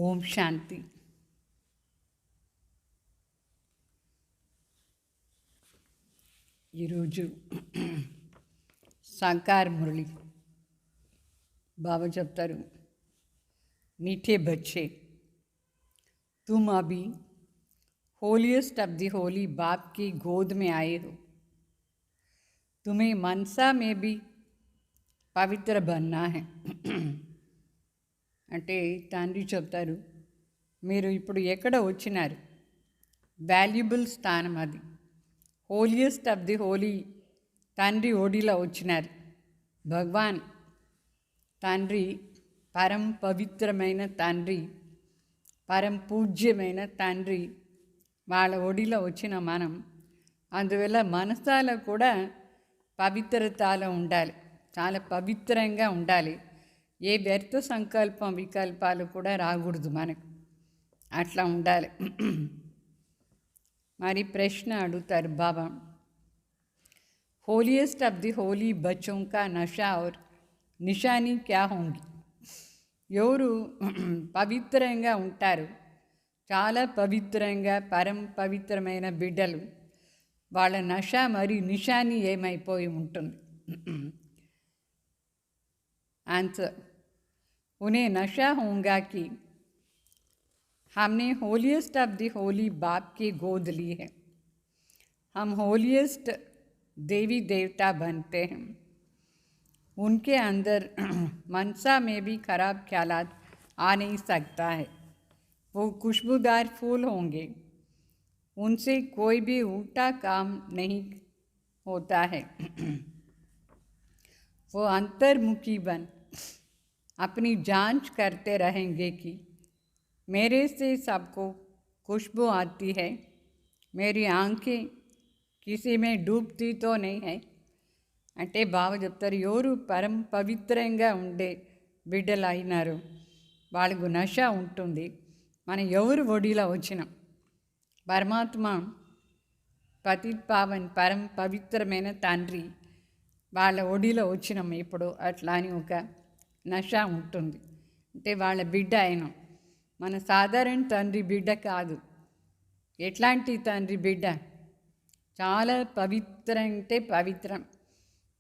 ఓం శాంతి. ఈరోజు సాకార్ మురళి బాబా చెప్తారు, मीठे बच्चे तुम अभी होलिएस्ट ऑफ दी होली बाप की गोद में आए हो। तुम्हें मनसा में भी पवित्र बनना है। అంటే తండ్రి చెప్తారు, మీరు ఇప్పుడు ఎక్కడ వచ్చినారు, వాల్యుబుల్ స్థానం అది, హోలియెస్ట్ ఆఫ్ ది హోలీ తండ్రి ఒడిలో వచ్చినారు. భగవాన్ తండ్రి పరం పవిత్రమైన తండ్రి, పరం పూజ్యమైన తండ్రి వాళ్ళ ఒడిలో వచ్చిన మనం, అందువల్ల మనసాల కూడా పవిత్రతలో ఉండాలి, చాలా పవిత్రంగా ఉండాలి. ఏ వ్యర్థ సంకల్పం వికల్పాలు కూడా రాకూడదు మనకు, అట్లా ఉండాలి. మరి ప్రశ్న అడుగుతారు బాబా, होलिएस्ट ऑफ दी होली बच्चों का नशा और निशानी क्या होंगी? ఎవరు పవిత్రంగా ఉంటారు, చాలా పవిత్రంగా పరం పవిత్రమైన బిడ్డలు, వాళ్ళ నష మరియు నిషాని ఏమైపోయి ఉంటుంది? आंसर, उन्हें नशा होगा कि हमने होलिएस्ट ऑफ दी होली बाप की गोद ली है, हम होलिएस्ट देवी देवता बनते हैं। उनके अंदर मनसा में भी खराब ख्यालात आ नहीं सकता है। वो खुशबूदार फूल होंगे, उनसे कोई भी उल्टा काम नहीं होता है। वो अंतर्मुखी बन अपनी जांच करते रहेंगे कि मेरे से सबको खुशबू आती है, मेरी आंखें किसी में डूबती तो नहीं है। అంటే బాబా చెప్తారు, ఎవరు పరం పవిత్రంగా ఉండే బిడ్డలు అయినారు వాళ్ళకు నష ఉంటుంది. మనం ఎవరు ఒడిలో వచ్చినాం, పరమాత్మ పతిత్ పావన్ పరం పవిత్రమైన తండ్రి వాళ్ళ ఒడిలో వచ్చినాం ఇప్పుడు, అట్లా అని ఒక నష ఉంటుంది. అంటే వాళ్ళ బిడ్డ అయినాం. మన సాధారణ తండ్రి బిడ్డ కాదు. ఎట్లాంటి తండ్రి బిడ్డ? చాలా పవిత్రం, అంటే పవిత్రం,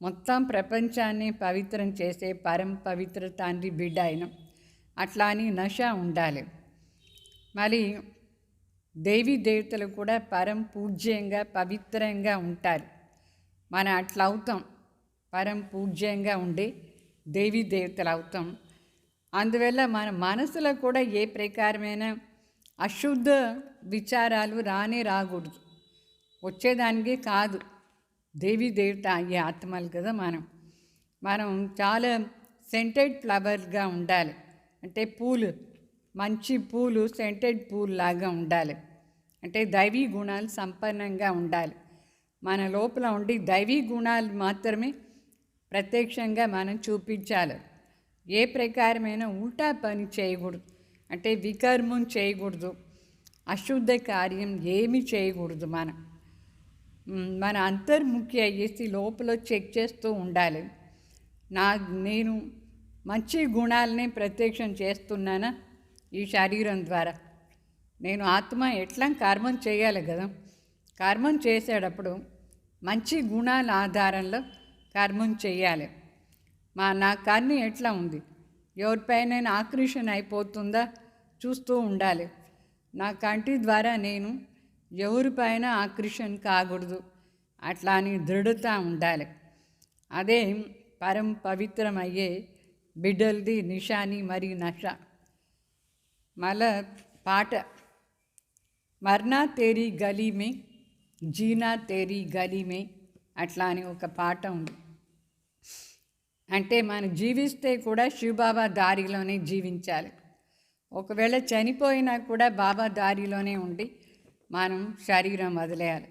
మొత్తం ప్రపంచాన్ని పవిత్రం చేసే పరం పవిత్ర తండ్రి బిడ్డ అయినాం. అట్లా అని నష ఉండాలి. మరి దేవీ దేవతలు కూడా పరం పూజ్యంగా పవిత్రంగా ఉంటారు. మనం అట్లా అవుతాం, పరం పూజ్యంగా ఉండే దేవీ దేవతలు అవుతాం. అందువల్ల మన మనసులో కూడా ఏ ప్రకారమైన అశుద్ధ విచారాలు రాకూడదు. వచ్చేదానికే కాదు, దేవీ దేవత అయ్యే ఆత్మలు కదా మనం చాలా సెంటెడ్ ఫ్లవర్గా ఉండాలి. అంటే పూలు, మంచి పూలు సెంటెడ్ పూలు లాగా ఉండాలి. అంటే దైవీ గుణాలు సంపన్నంగా ఉండాలి. మన లోపల ఉండి దైవీ గుణాలు మాత్రమే ప్రత్యక్షంగా మనం చూపించాలి. ఏ ప్రకారమైన ఉల్టా పని చేయకూడదు, అంటే వికర్మం చేయకూడదు, అశుద్ధ కార్యం ఏమి చేయకూడదు. మన అంతర్ముఖి అయ్యేసి లోపల చెక్ చేస్తూ ఉండాలి. నేను మంచి గుణాలనే ప్రత్యక్షం చేస్తున్నానా ఈ శరీరం ద్వారా? నేను ఆత్మ ఎట్లా కర్మం చేయాలి కదా, కర్మం చేసేటప్పుడు మంచి గుణాల ఆధారంలో కర్మం చేయాలి. నా కన్ను ఎట్లా ఉంది, ఎవరిపైన ఆకర్షణ అయిపోతుందా చూస్తూ ఉండాలి. నా కంటి ద్వారా నేను ఎవరిపైన ఆకర్షణ కాకూడదు, అట్లా అని దృఢత ఉండాలి. అదే పరం పవిత్రమయ్యే బిడ్డలది నిషాని మరియు నష. మళ్ళా పాట, మర్నా తేరీ గలీ మే జీనా తేరీ గలీ మే, అట్లా అని ఒక పాట ఉంది. అంటే మనం జీవిస్తే కూడా శివబాబా దారిలోనే జీవించాలి. ఒకవేళ చనిపోయినా కూడా బాబా దారిలోనే ఉండి మనం శరీరం వదిలేయాలి.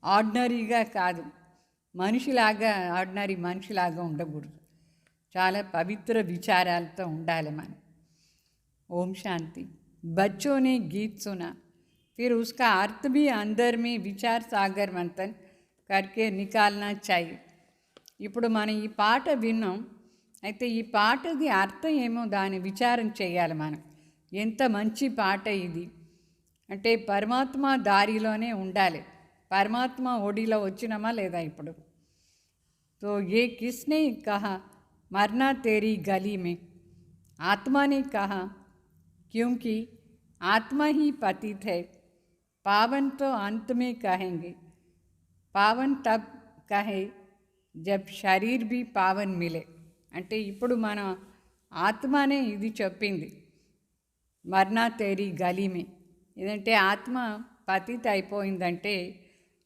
ఆర్డినరీగా కాదు, మనిషిలాగా, ఆర్డినరీ మనిషిలాగా ఉండకూడదు. చాలా పవిత్ర విచారాలతో ఉండాలి మనం. ఓం శాంతి. बच्चों ने गीत सुना, फिर उसका अर्थ भी अंदर में विचार सागर मंथन करके निकालना चाहिए. ఇప్పుడు మనం ఈ పాట విన్నాం, అయితే ఈ పాటది అర్థం ఏమో దాన్ని విచారం చేయాలి మనం. ఎంత మంచి పాట ఇది. అంటే పరమాత్మ దారిలోనే ఉండాలి. పరమాత్మ ఒడిలో వచ్చినామా లేదా ఇప్పుడు? तो ये किसने कहा मरना तेरी गली में? आत्मा ने कहा, क्योंकि आत्मा ही पतित है। पावन तो अंत में कहेंगे, पावन तब कहे जब शरीर भी पावन मिले। అంటే ఇప్పుడు మన ఆత్మనే ఇది చెప్పింది, మర్నా తేరీ గలీమే. ఇదంటే ఆత్మ పతిత అయిపోయిందంటే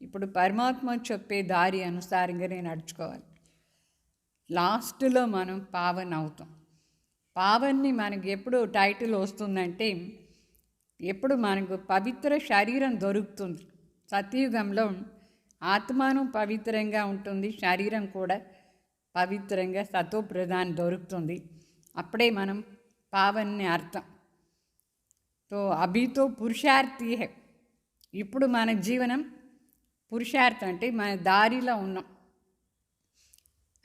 ఇప్పుడు పరమాత్మ చెప్పే దారి అనుసారంగానే నడుచుకోవాలి. లాస్ట్లో మనం పావన్ అవుతాం. పావన్ని మనకి ఎప్పుడు టైటిల్ వస్తుందంటే ఎప్పుడు మనకు పవిత్ర శరీరం దొరుకుతుంది. సత్యయుగంలో ఆత్మను పవిత్రంగా ఉంటుంది, శరీరం కూడా పవిత్రంగా సతోప్రధాన్ దొరుకుతుంది. అప్పుడే మనం పావన్ని అర్థం. తో అభితో పురుషార్థి హై. ఇప్పుడు మన జీవనం పురుషార్థం, అంటే మన దారిలో ఉన్నాం,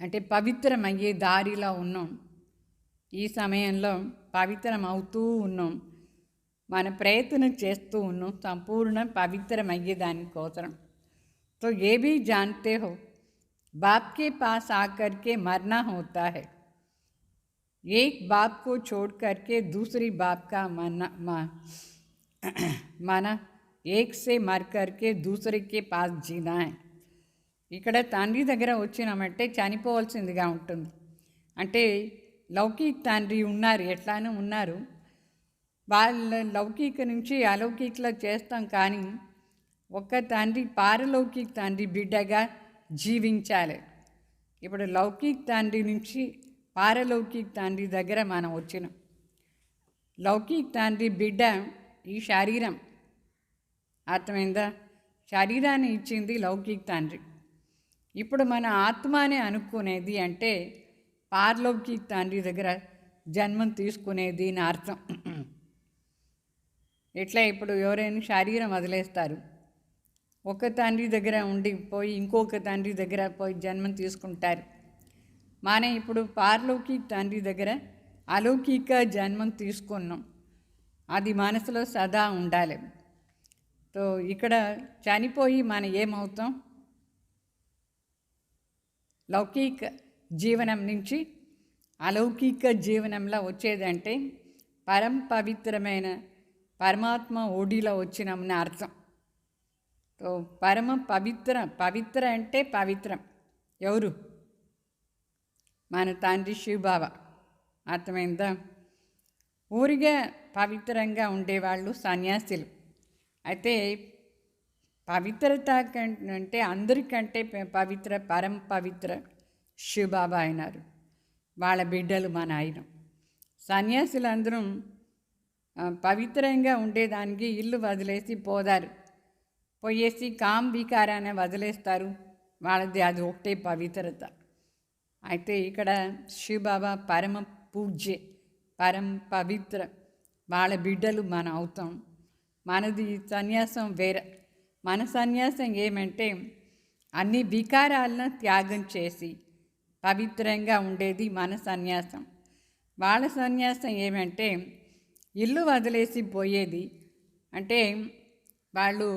అంటే పవిత్రమయ్యే దారిలో ఉన్నాం. ఈ సమయంలో పవిత్రం అవుతూ ఉన్నాం, మన ప్రయత్నం చేస్తూ ఉన్నాం సంపూర్ణ పవిత్రమయ్యే దానికోసం. तो ये भी जानते हो बाप के पास आकर के मरना होता है। एक बाप को छोड़ करके दूसरी बाप का माना एक से मर करके दूसरे के पास जीना है. ఇక్కడ తండ్రి దగ్గర వచ్చినామంటే చనిపోవాల్సిందిగా ఉంటుంది. అంటే లౌకిక తండ్రి ఉన్నారు, ఎట్లానూ ఉన్నారు. వాళ్ళ లౌకిక నుంచి అలౌకికలో చేస్తాం, కానీ ఒక్క తండ్రి పారలౌకిక తండ్రి బిడ్డగా జీవించాలి. ఇప్పుడు లౌకిక తండ్రి నుంచి పారలౌకిక తండ్రి దగ్గర మనం వచ్చినాం. లౌకిక తండ్రి బిడ్డ ఈ శరీరం, అర్థమైందా? శరీరాన్ని ఇచ్చింది లౌకిక తండ్రి. ఇప్పుడు మన ఆత్మనే అనుకునేది అంటే పారలౌకిక తండ్రి దగ్గర జన్మం తీసుకునేది అని అర్థం. ఎట్లా ఇప్పుడు ఎవరైనా శరీరం వదిలేస్తారు, ఒక తండ్రి దగ్గర ఉండి పోయి ఇంకొక తండ్రి దగ్గర పోయి జన్మం తీసుకుంటారు. మనం ఇప్పుడు పారలౌకిక తండ్రి దగ్గర అలౌకిక జన్మం తీసుకున్నాం. అది మనసులో సదా ఉండాలి. సో ఇక్కడ చనిపోయి మనం ఏమవుతాం? లౌకిక జీవనం నుంచి అలౌకిక జీవనంలో వచ్చేదంటే పవిత్రమైన పరమాత్మ ఒడిలో వచ్చినామని అర్థం. సో పరమ పవిత్ర అంటే పవిత్రం ఎవరు? మన తండ్రి శివబాబా. అర్థమైందా? ఊరిగా పవిత్రంగా ఉండేవాళ్ళు సన్యాసులు. అయితే పవిత్రత అంటే అందరికంటే పరమ పవిత్ర శివబాబా అయినారు. వాళ్ళ బిడ్డలు మన ఆయన. సన్యాసులందరూ పవిత్రంగా ఉండేదానికి ఇల్లు వదిలేసి పోయేసి కామ్ వికారాన్ని వదిలేస్తారు. వాళ్ళది అది ఒకటే పవిత్రత. అయితే ఇక్కడ శివబాబా పరమ పూజ్య, పరమ పవిత్ర, వాళ్ళ బిడ్డలు మనం అవుతాం. మనది సన్యాసం వేరే. మన సన్యాసం ఏమంటే అన్ని వికారాలను త్యాగం చేసి పవిత్రంగా ఉండేది మన సన్యాసం. వాళ్ళ సన్యాసం ఏమంటే ఇల్లు వదిలేసి పోయేది. అంటే వాళ్ళు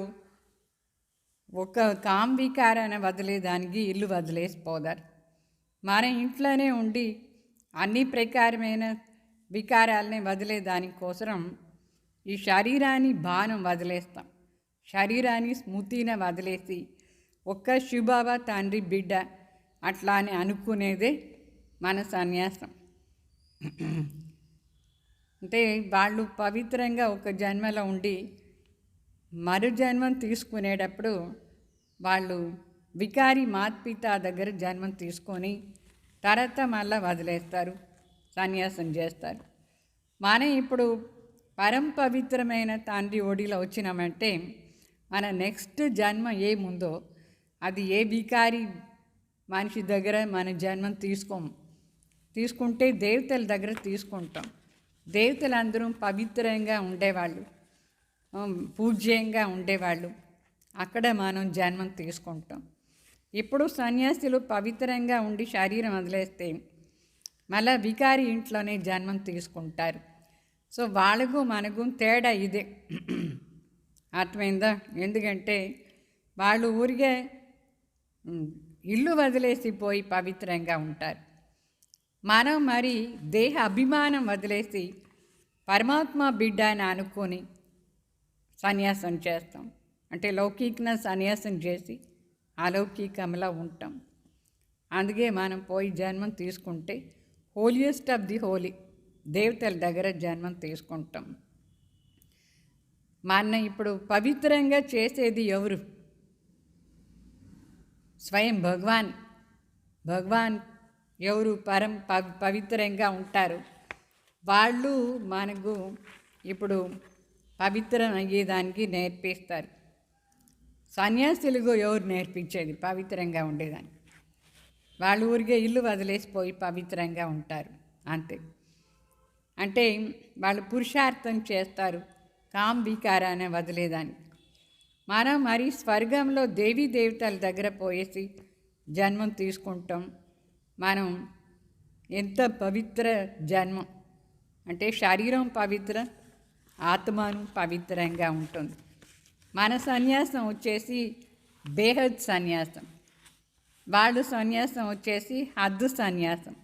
ఒక కామ్ వికారాన్ని వదిలేదానికి ఇల్లు వదిలేసిపోతారు. మన ఇంట్లోనే ఉండి అన్ని ప్రకారమైన వికారాలని వదిలేదానికోసం ఈ శరీరాన్ని బాణం వదిలేస్తాం. శరీరాన్ని స్మృతిని వదిలేసి ఒక్క శివబాబా తండ్రి బిడ్డ అట్లానే అనుకునేదే మన సన్యాసం. అంటే వాళ్ళు పవిత్రంగా ఒక జన్మలో ఉండి మరు జన్మం తీసుకునేటప్పుడు వాళ్ళు వికారి మాత్పిత దగ్గర జన్మం తీసుకొని తర్వాత మళ్ళీ వదిలేస్తారు, సన్యాసం చేస్తారు. మనం ఇప్పుడు పరం పవిత్రమైన తండ్రి ఒడిలో వచ్చినామంటే మన నెక్స్ట్ జన్మ ఏముందో అది ఏ వికారి మనిషి దగ్గర మన జన్మం తీసుకుంటే దేవతల దగ్గర తీసుకుంటాం. దేవతలందరూ పవిత్రంగా ఉండేవాళ్ళు, పూజ్యంగా ఉండేవాళ్ళు. అక్కడ మనం జన్మం తీసుకుంటాం. ఇప్పుడు సన్యాసులు పవిత్రంగా ఉండి శరీరం వదిలేస్తే మళ్ళా వికారి ఇంట్లోనే జన్మం తీసుకుంటారు. సో వాళ్ళకు మనకు తేడా ఇదే. అర్థమైందా? ఎందుకంటే వాళ్ళు ఊరికే ఇల్లు వదిలేసి పోయి పవిత్రంగా ఉంటారు. మనం మరి దేహ అభిమానం వదిలేసి పరమాత్మ బిడ్డ అని అనుకొని సన్యాసం చేస్తాం. అంటే లౌకికన సన్యాసం చేసి అలౌకికంలో ఉంటాం. అందుకే మనం పోయి జన్మం తీసుకుంటే హోలియెస్ట్ ఆఫ్ ది హోలీ దేవతల దగ్గర జన్మం తీసుకుంటాం. మన ఇప్పుడు పవిత్రంగా చేసేది ఎవరు? స్వయం భగవాన్ ఎవరు పవిత్రంగా ఉంటారు. వాళ్ళు మనకు ఇప్పుడు పవిత్రం అయ్యేదానికి నేర్పిస్తారు. సన్యాసులకు ఎవరు నేర్పించేది పవిత్రంగా ఉండేదాన్ని? వాళ్ళు ఊరికే ఇల్లు వదిలేసిపోయి పవిత్రంగా ఉంటారు అంతే. అంటే వాళ్ళు పురుషార్థం చేస్తారు కాంవికారాన్ని వదిలేదాన్ని. మనం మరి స్వర్గంలో దేవీ దేవతల దగ్గర పోయేసి జన్మం తీసుకుంటాం. మనం ఎంత పవిత్ర జన్మం అంటే శరీరం పవిత్ర, ఆత్మను పవిత్రంగా ఉంటుంది. మన సన్యాసం వచ్చేసి బేహద్ సన్యాసం, వాళ్ళు సన్యాసం వచ్చేసి హద్దు సన్యాసం.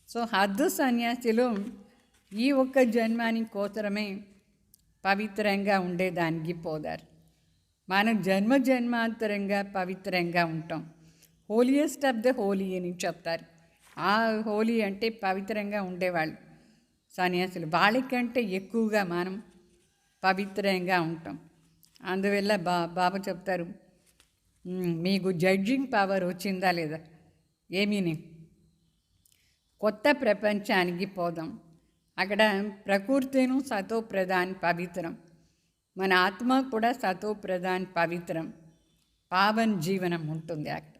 సో హద్దు సన్యాసులు ఈ ఒక్క జన్మానికి కోసమే పవిత్రంగా ఉండేదానికి పోదారు. మనం జన్మాంతరంగా పవిత్రంగా ఉంటాం. హోలియెస్ట్ ఆఫ్ ద హోలీ అని చెప్తారు. ఆ హోలీ అంటే పవిత్రంగా ఉండేవాళ్ళు సన్యాసులు. వాళ్ళకంటే ఎక్కువగా మనం పవిత్రంగా ఉంటాం. అందువల్ల బాబా చెప్తారు, మీకు జడ్జింగ్ పవర్ వచ్చిందా లేదా? ఏమీని కొత్త ప్రపంచానికి పోదాం. అక్కడ ప్రకృతిను సతో ప్రధాన్ పవిత్రం, మన ఆత్మ కూడా సతో ప్రధాన్ పవిత్రం, పావన్ జీవనం ఉంటుంది అక్కడ.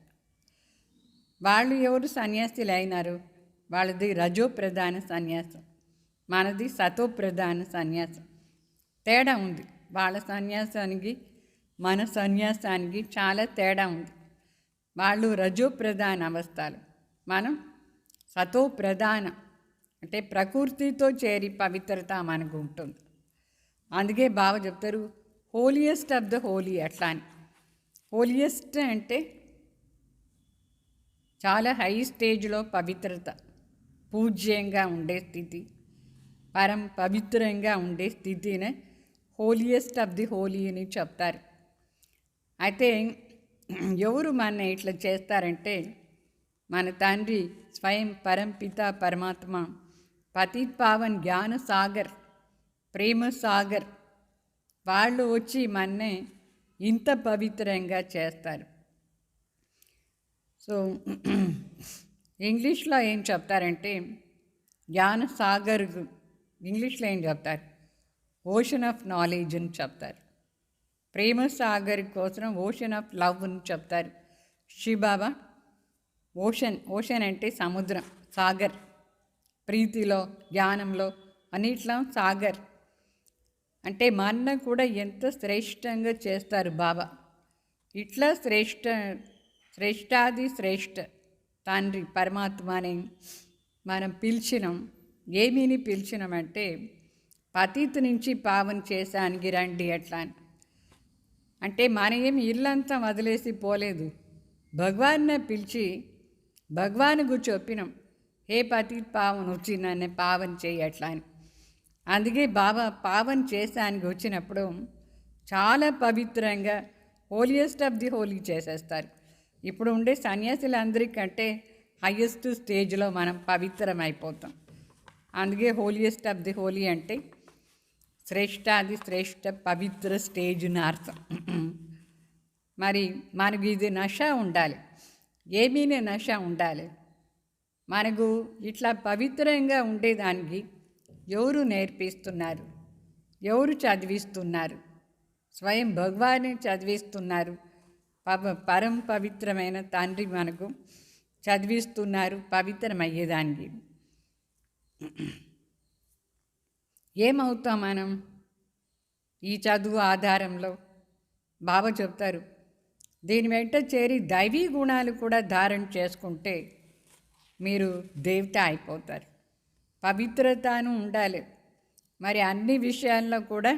వాళ్ళు ఎవరు సన్యాసులు అయినారు? వాళ్ళది రజో ప్రధాన సన్యాసం, మనది సతో ప్రధాన సన్యాసం. తేడా ఉంది. వాళ్ళ సన్యాసానికి మన సన్యాసానికి చాలా తేడా ఉంది. వాళ్ళు రజో ప్రధాన అవస్థలు, మనం సతో ప్రధాన అంటే ప్రకృతితో చేరి పవిత్రత మనకు ఉంటుంది. అందుకే బాబా చెప్తారు హోలియెస్ట్ ఆఫ్ ద హోలీ. అట్లా అని హోలియెస్ట్ అంటే చాలా హై స్టేజ్లో పవిత్రత, పూజ్యంగా ఉండే స్థితి, పవిత్రంగా ఉండే స్థితినే హోలియెస్ట్ ఆఫ్ ది హోలీ అని చెప్తారు. అయితే ఎవరు మన ఇట్లా చేస్తారంటే మన తండ్రి స్వయం పరంపిత పరమాత్మ పతిత్ పావన్ జ్ఞాన సాగర్, ప్రేమ సాగర్, వాళ్ళు వచ్చి మన్నే ఇంత పవిత్రంగా చేస్తారు. సో ఇంగ్లీష్లో ఏం చెప్తారంటే జ్ఞాన సాగర్, ఇంగ్లీష్లో ఏం చెప్తారు? ఓషన్ ఆఫ్ నాలెడ్జ్ అని చెప్తారు. ప్రేమ సాగర్ కోసం ఓషన్ ఆఫ్ లవ్ అని చెప్తారు. శివబాబా ఓషన్ అంటే సముద్రం, సాగర్, ప్రీతిలో జ్ఞానంలో అన్నిట్లో సాగర్. అంటే మన కూడా ఎంత శ్రేష్టంగా చేస్తారు బాబా. ఇట్లా శ్రేష్టాది శ్రేష్ఠ తండ్రి పరమాత్మని మనం పిలిచినాం. ఏమీని పిలిచినామంటే పతిత్ నుంచి పావన్ చేశానికి రండి అట్లా అని. అంటే మన ఏమి ఇల్లంతా వదిలేసి పోలేదు. భగవాన్నే పిలిచి భగవాన్కు చెప్పినాం, హే పతిత్ పావన్ వచ్చి నన్ను పావన్ చేయి అట్లా అని. అందుకే బాబా పావన్ చేశానికి వచ్చినప్పుడు చాలా పవిత్రంగా హోలియెస్ట్ ఆఫ్ ది హోలీ చేసేస్తారు. ఇప్పుడు ఉండే సన్యాసులందరికంటే హయ్యెస్ట్ స్టేజ్లో మనం పవిత్రం అయిపోతాం. అందుకే హోలియెస్ట్ ఆఫ్ ది హోలీ అంటే శ్రేష్టాది శ్రేష్ఠ పవిత్ర స్టేజ్ని అర్థం. మరి మనకు ఇది నష ఉండాలి, ఏమీనే నష ఉండాలి. మనకు ఇట్లా పవిత్రంగా ఉండేదానికి ఎవరు నేర్పిస్తున్నారు? ఎవరు చదివిస్తున్నారు? స్వయం భగవానే చదివిస్తున్నారు. పరం పవిత్రమైన తండ్రి మనకు చదివిస్తున్నారు పవిత్రమయ్యేదానికి. ఏమవుతాం మనం ఈ చదువు ఆధారంలో? బాబా చెప్తారు, దీని వెంట చేరి దైవీ గుణాలు కూడా ధారణ చేసుకుంటే మీరు దేవత అయిపోతారు. పవిత్రతను ఉండాలి, మరి అన్ని విషయాల్లో కూడా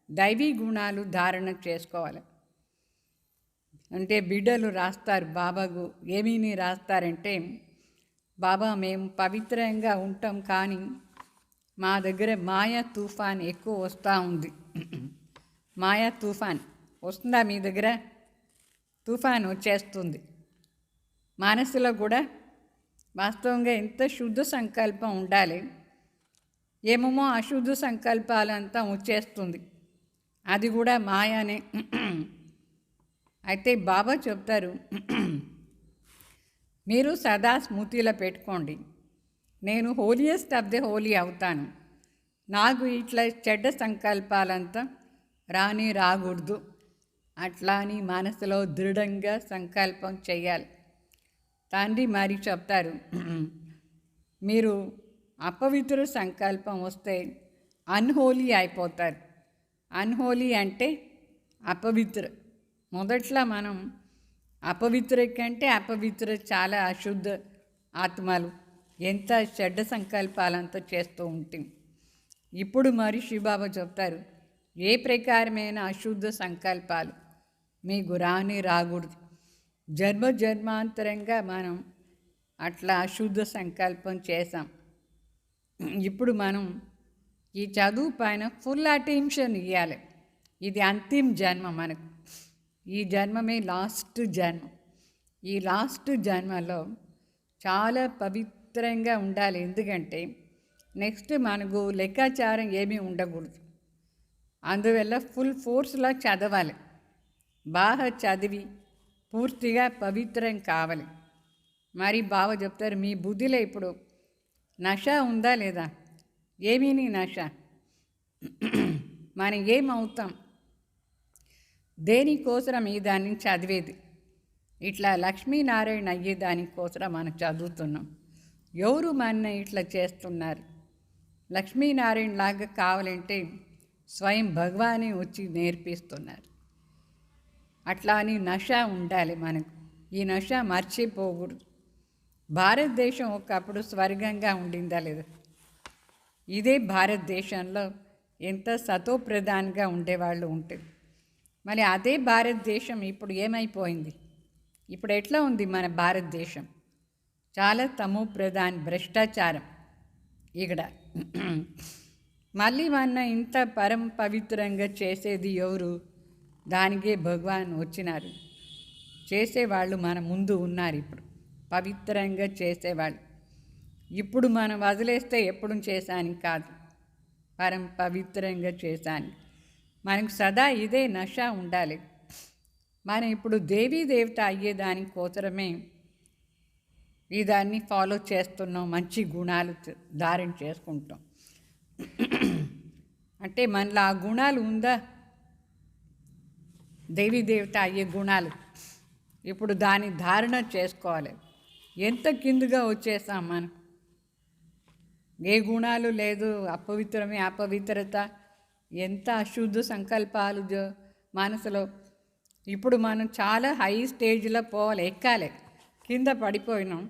దైవీ గుణాలు ధారణ చేసుకోవాలి. అంటే బిడ్డలు రాస్తారు బాబాకు ఏమీని రాస్తారంటే, బాబా మేము పవిత్రంగా ఉంటాం కానీ మా దగ్గర మాయా తుఫాన్ ఎక్కువ వస్తూ ఉంది. మాయా తుఫాన్ వస్తుందా మీ దగ్గర? తుఫాన్ వచ్చేస్తుంది. మనసులో కూడా వాస్తవంగా ఎంత శుద్ధ సంకల్పం ఉండాలి, ఏమేమో అశుద్ధ సంకల్పాలంతా వచ్చేస్తుంది. అది కూడా మాయానే. అయితే బాబా చెప్తారు, మీరు సదా స్మృతిలో పెట్టుకోండి, నేను హోలియెస్ట్ ఆఫ్ ది హోలీ అవుతాను. నాకు ఇట్లా చెడ్డ సంకల్పాలంతా రాకూడదు. అట్లా అని మనసులో దృఢంగా సంకల్పం చేయాలి. తండ్రి మరి చెప్తారు, మీరు అపవిత్ర సంకల్పం వస్తే అన్హోలీ అయిపోతారు. అన్హోలీ అంటే అపవిత్ర. మొదట్లో మనం అపవిత్ర కంటే అపవిత్ర చాలా అశుద్ధ ఆత్మలు ఎంత చెడ్డ సంకల్పాలంతా చేస్తూ ఉంటాం. ఇప్పుడు మరి శివబాబా చెప్తారు, ఏ ప్రకారమైన అశుద్ధ సంకల్పాలు మీకు రాకూడదు. జన్మ జన్మాంతరంగా మనం అట్లా అశుద్ధ సంకల్పం చేసాం. ఇప్పుడు మనం ఈ చదువు పైన ఫుల్ అటెన్షన్ ఇవ్వాలి. ఇది అంతిమ జన్మ మనకు. ఈ జన్మమే లాస్ట్ జన్మ. ఈ లాస్ట్ జన్మలో చాలా పవిత్రంగా ఉండాలి. ఎందుకంటే నెక్స్ట్ మనకు లెక్కాచారం ఏమీ ఉండకూడదు. అందువల్ల ఫుల్ ఫోర్స్లా చదవాలి. బాగా చదివి పూర్తిగా పవిత్రం కావాలి. మరి బాగా చెప్తారు, మీ బుద్ధిలో ఇప్పుడు నష ఉందా లేదా? ఏమీని నష? మనం ఏమవుతాం? దేనికోసం ఈ దాన్ని చదివేది? ఇట్లా లక్ష్మీనారాయణ అయ్యే దానికోసం మనం చదువుతున్నాం. ఎవరు మన ఇట్లా చేస్తున్నారు? లక్ష్మీనారాయణ లాగా కావాలంటే స్వయం భగవానే వచ్చి నేర్పిస్తున్నారు. అట్లా అని నష ఉండాలి మనకు. ఈ నష మర్చిపోకూడదు. భారతదేశం ఒకప్పుడు స్వర్గంగా ఉండిందా లేదా? ఇదే భారతదేశంలో ఎంత సతోప్రధానంగా ఉండేవాళ్ళు ఉంటుంది. మరి అదే భారతదేశం ఇప్పుడు ఏమైపోయింది? ఇప్పుడు ఎట్లా ఉంది మన భారతదేశం? చాలా తమో ప్రధాన భ్రష్టాచారం ఇక్కడ. మళ్ళీ మన ఇంత పవిత్రంగా చేసేది ఎవరు? దానికే భగవాన్ వచ్చినారు. చేసేవాళ్ళు మన ముందు ఉన్నారు. ఇప్పుడు పవిత్రంగా చేసేవాళ్ళు. ఇప్పుడు మనం వదిలేస్తే ఎప్పుడు చేశాను కాదు, పవిత్రంగా చేశాను. మనకు సదా ఇదే నష ఉండాలి. మనం ఇప్పుడు దేవీ దేవత అయ్యేదానికోసమే దాన్ని ఫాలో చేస్తున్నాం. మంచి గుణాలు ధారణ చేసుకుంటాం. అంటే మనలో ఆ గుణాలు ఉందా? దేవీ దేవత అయ్యే గుణాలు ఇప్పుడు దాన్ని ధారణ చేసుకోవాలి. ఎంత కిందుగా వచ్చేసాం మనం. ఏ గుణాలు లేదు, అపవిత్రమే అపవిత్రత, ఎంత అశుద్ధ సంకల్పాలు మనసులో. ఇప్పుడు మనం చాలా హై స్టేజ్లో పోవాలి, ఎక్కాలి. కింద పడిపోయినాం,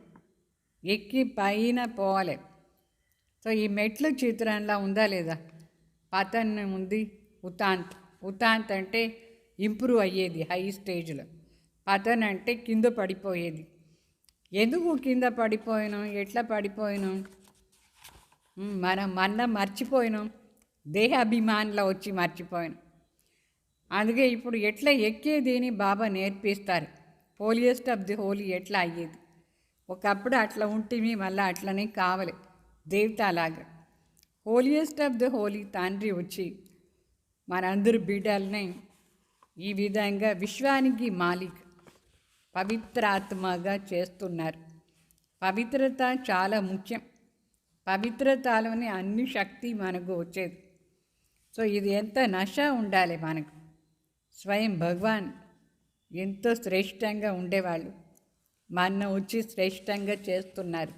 ఎక్కి పైన పోవాలి. సో ఈ మెట్లు చిత్రంలా ఉందా లేదా? పతన్ ఉంది, ఉతాంత్ అంటే ఇంప్రూవ్ అయ్యేది హై స్టేజ్లో. పతన్ అంటే కింద పడిపోయేది. ఎందుకు కింద పడిపోయినాం? ఎట్లా పడిపోయినాం? మనం మర్చిపోయినాం. దేహాభిమానంలో వచ్చి మర్చిపోయినాం. అందుకే ఇప్పుడు ఎట్లా ఎక్కేది బాబా నేర్పిస్తారు. హోలియెస్ట్ ఆఫ్ ది హోలీ ఎట్లా అయ్యేది. ఒకప్పుడు అట్లా ఉంటేమి, మళ్ళీ అట్లనే కావాలి దేవతలాగా. హోలియెస్ట్ ఆఫ్ ది హోలీ తండ్రి వచ్చి మనందరి బిడ్డల్ని ఈ విధంగా విశ్వానికి మాలిక్ పవిత్రాత్మగా చేస్తున్నారు. పవిత్రత చాలా ముఖ్యం. పవిత్రతలోనే అన్ని శక్తి మనకు వచ్చేది. సో ఇది ఎంత నష ఉండాలి మనకు. స్వయం భగవాన్ ఎంతో శ్రేష్టంగా ఉండేవాళ్ళు, మన వచ్చి శ్రేష్టంగా చేస్తున్నారు.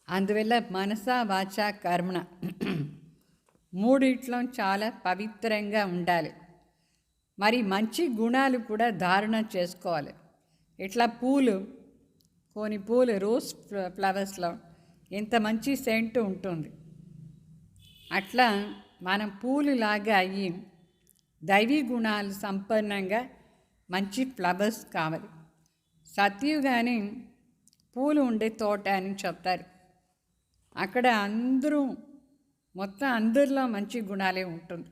అందువల్ల మనస వాచ కర్మణ మూడిట్లో చాలా పవిత్రంగా ఉండాలి. మరి మంచి గుణాలు కూడా ధారణ చేసుకోవాలి. ఇట్లా కొన్ని పూలు రోజ్ ఫ్లవర్స్లో ఎంత మంచి సెంట్ ఉంటుంది. అట్లా మనం పూలులాగా అయ్యి దైవీ గుణాలు సంపన్నంగా మంచి ఫ్లవర్స్ కావాలి. సత్యుగాని పూలు ఉండే తోట అని చెప్తారు. అక్కడ అందరూ మొత్తం అందరిలో మంచి గుణాలే ఉంటుంది.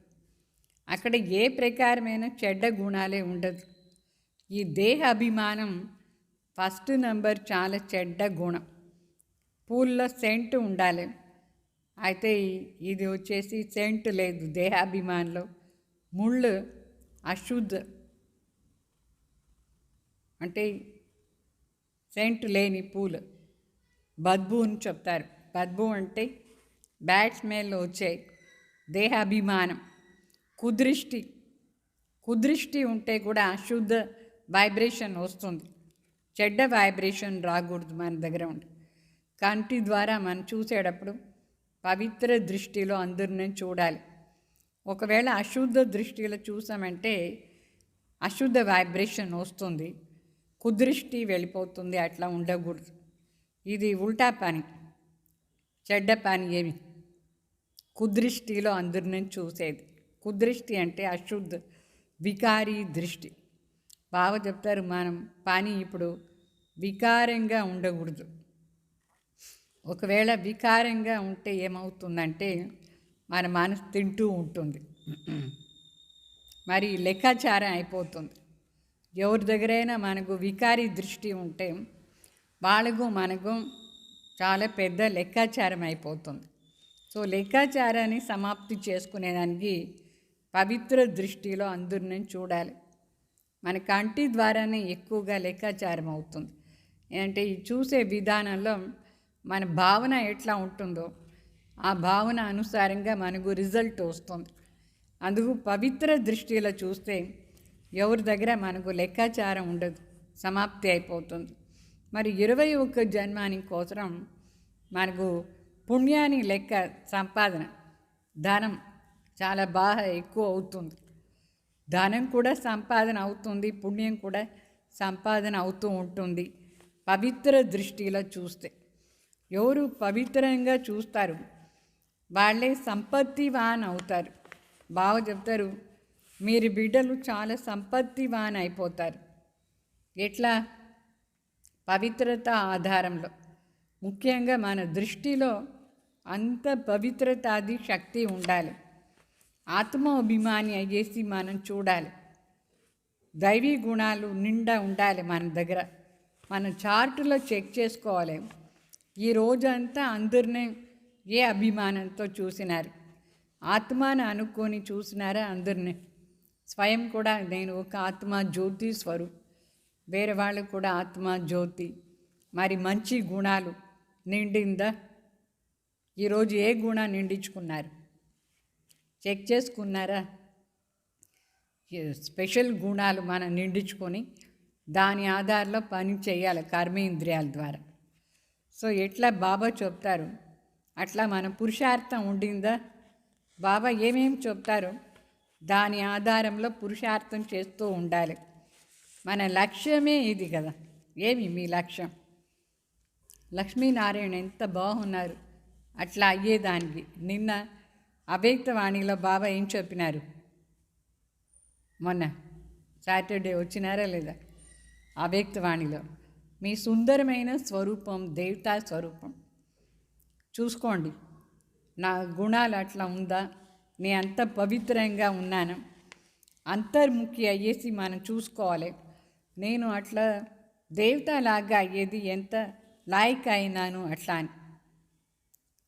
అక్కడ ఏ ప్రకారమైన చెడ్డ గుణాలే ఉండదు. ఈ దేహ అభిమానం ఫస్ట్ నెంబర్ చాలా చెడ్డ గుణం. పూల్లో సెంటు ఉండాలి, అయితే ఇది వచ్చేసి సెంటు లేదు. దేహాభిమానంలో ముళ్ళు అశుద్ధ, అంటే సెంటు లేని పూలు బద్బు అని చెప్తారు. బద్బు అంటే బ్యాడ్ స్మెల్ వచ్చే దేహాభిమానం. కుదృష్టి ఉంటే కూడా అశుద్ధ వైబ్రేషన్ వస్తుంది. చెడ్డ వైబ్రేషన్ రాకూడదు మన దగ్గర ఉండి. కంటి ద్వారా మనం చూసేటప్పుడు పవిత్ర దృష్టిలో అందరిని చూడాలి. ఒకవేళ అశుద్ధ దృష్టిలో చూసామంటే అశుద్ధ వైబ్రేషన్ వస్తుంది, కుదృష్టి వెళ్ళిపోతుంది. అట్లా ఉండకూడదు. ఇది ఉల్టా పని, చెడ్డ పని. ఏమి కుదృష్టిలో అందరిని చూసేది. కుదృష్టి అంటే అశుద్ధ వికారీ దృష్టి. బాగా చెప్తారు, మనం పని ఇప్పుడు వికారంగా ఉండకూడదు. ఒకవేళ వికారంగా ఉంటే ఏమవుతుందంటే మన మనసు తింటూ ఉంటుంది, మరి లెక్కాచారం అయిపోతుంది. ఎవరి దగ్గరైనా మనకు వికారీ దృష్టి ఉంటే వాళ్ళకు మనకు చాలా పెద్ద లెక్కాచారం అయిపోతుంది. సో లెక్కాచారాన్ని సమాప్తి చేసుకునేదానికి పవిత్ర దృష్టిలో అందరిని చూడాలి. మన కంటి ద్వారానే ఎక్కువగా లెక్కాచారం అవుతుంది. ఏంటంటే ఈ చూసే విధానంలో మన భావన ఎట్లా ఉంటుందో ఆ భావన అనుసారంగా మనకు రిజల్ట్ వస్తుంది. అందుకు పవిత్ర దృష్టిలో చూస్తే ఎవరి దగ్గర మనకు లెక్కాచారం ఉండదు, సమాప్తి అయిపోతుంది. మరి 21 జన్మాని కోసం మనకు పుణ్యాన్ని లెక్క సంపాదన, ధనం చాలా బాగా ఎక్కువ అవుతుంది. ధనం కూడా సంపాదన అవుతుంది, పుణ్యం కూడా సంపాదన అవుతూ ఉంటుంది పవిత్ర దృష్టిలో చూస్తే. ఎవరు పవిత్రంగా చూస్తారు వాళ్ళే సంపత్తివాన్ అవుతారు. బాగా చెప్తారు, మీరు బిడ్డలు చాలా సంపత్తివాన్ అయిపోతారు. ఎట్లా? పవిత్రత ఆధారంలో. ముఖ్యంగా మన దృష్టిలో అంత పవిత్రతాది శక్తి ఉండాలి. ఆత్మాభిమాని అయ్యేసి మనం చూడాలి. దైవీ గుణాలు నిండా ఉండాలి మన దగ్గర. మన చార్టులో చెక్ చేసుకోవాలి. ఈ రోజంతా అందరినీ ఏ అభిమానంతో చూసినారు, ఆత్మాను అనుకొని చూసినారా అందరినీ? స్వయం కూడా నేను ఒక ఆత్మ జ్యోతి స్వరూప్, వేరే వాళ్ళు కూడా ఆత్మ జ్యోతి. మరి మంచి గుణాలు నిండిందా? ఈరోజు ఏ గుణం నిండించుకున్నారు? చెక్ చేసుకున్నారా? స్పెషల్ గుణాలు మనం నిండించుకొని దాని ఆధారంలో పని చేయాలి కర్మేంద్రియాల ద్వారా. సో ఎట్లా బాబా చెప్తారు అట్లా మన పురుషార్థం ఉండిందా? బాబా ఏమేమి చెప్తారో దాని ఆధారంలో పురుషార్థం చేస్తూ ఉండాలి. మన లక్ష్యమే ఇది కదా. ఏమి మీ లక్ష్యం? లక్ష్మీనారాయణ ఎంత బాగున్నారు అట్లా అయ్యేదానికి. నిన్న అవ్యక్తవాణిలో బాబా ఏం చెప్పినారు? మొన్న సాటర్డే వచ్చినారా లేదా? అవ్యక్తవాణిలో మీ సుందరమైన స్వరూపం దేవతా స్వరూపం చూసుకోండి. నా గుణాలు అట్లా ఉందా? నేను అంత పవిత్రంగా ఉన్నాను. అంతర్ముఖి అయ్యేసి మనం చూసుకోవాలి. నేను అట్లా దేవతలాగా అయ్యేది ఎంత లాయక్ అయినాను అట్లా అని.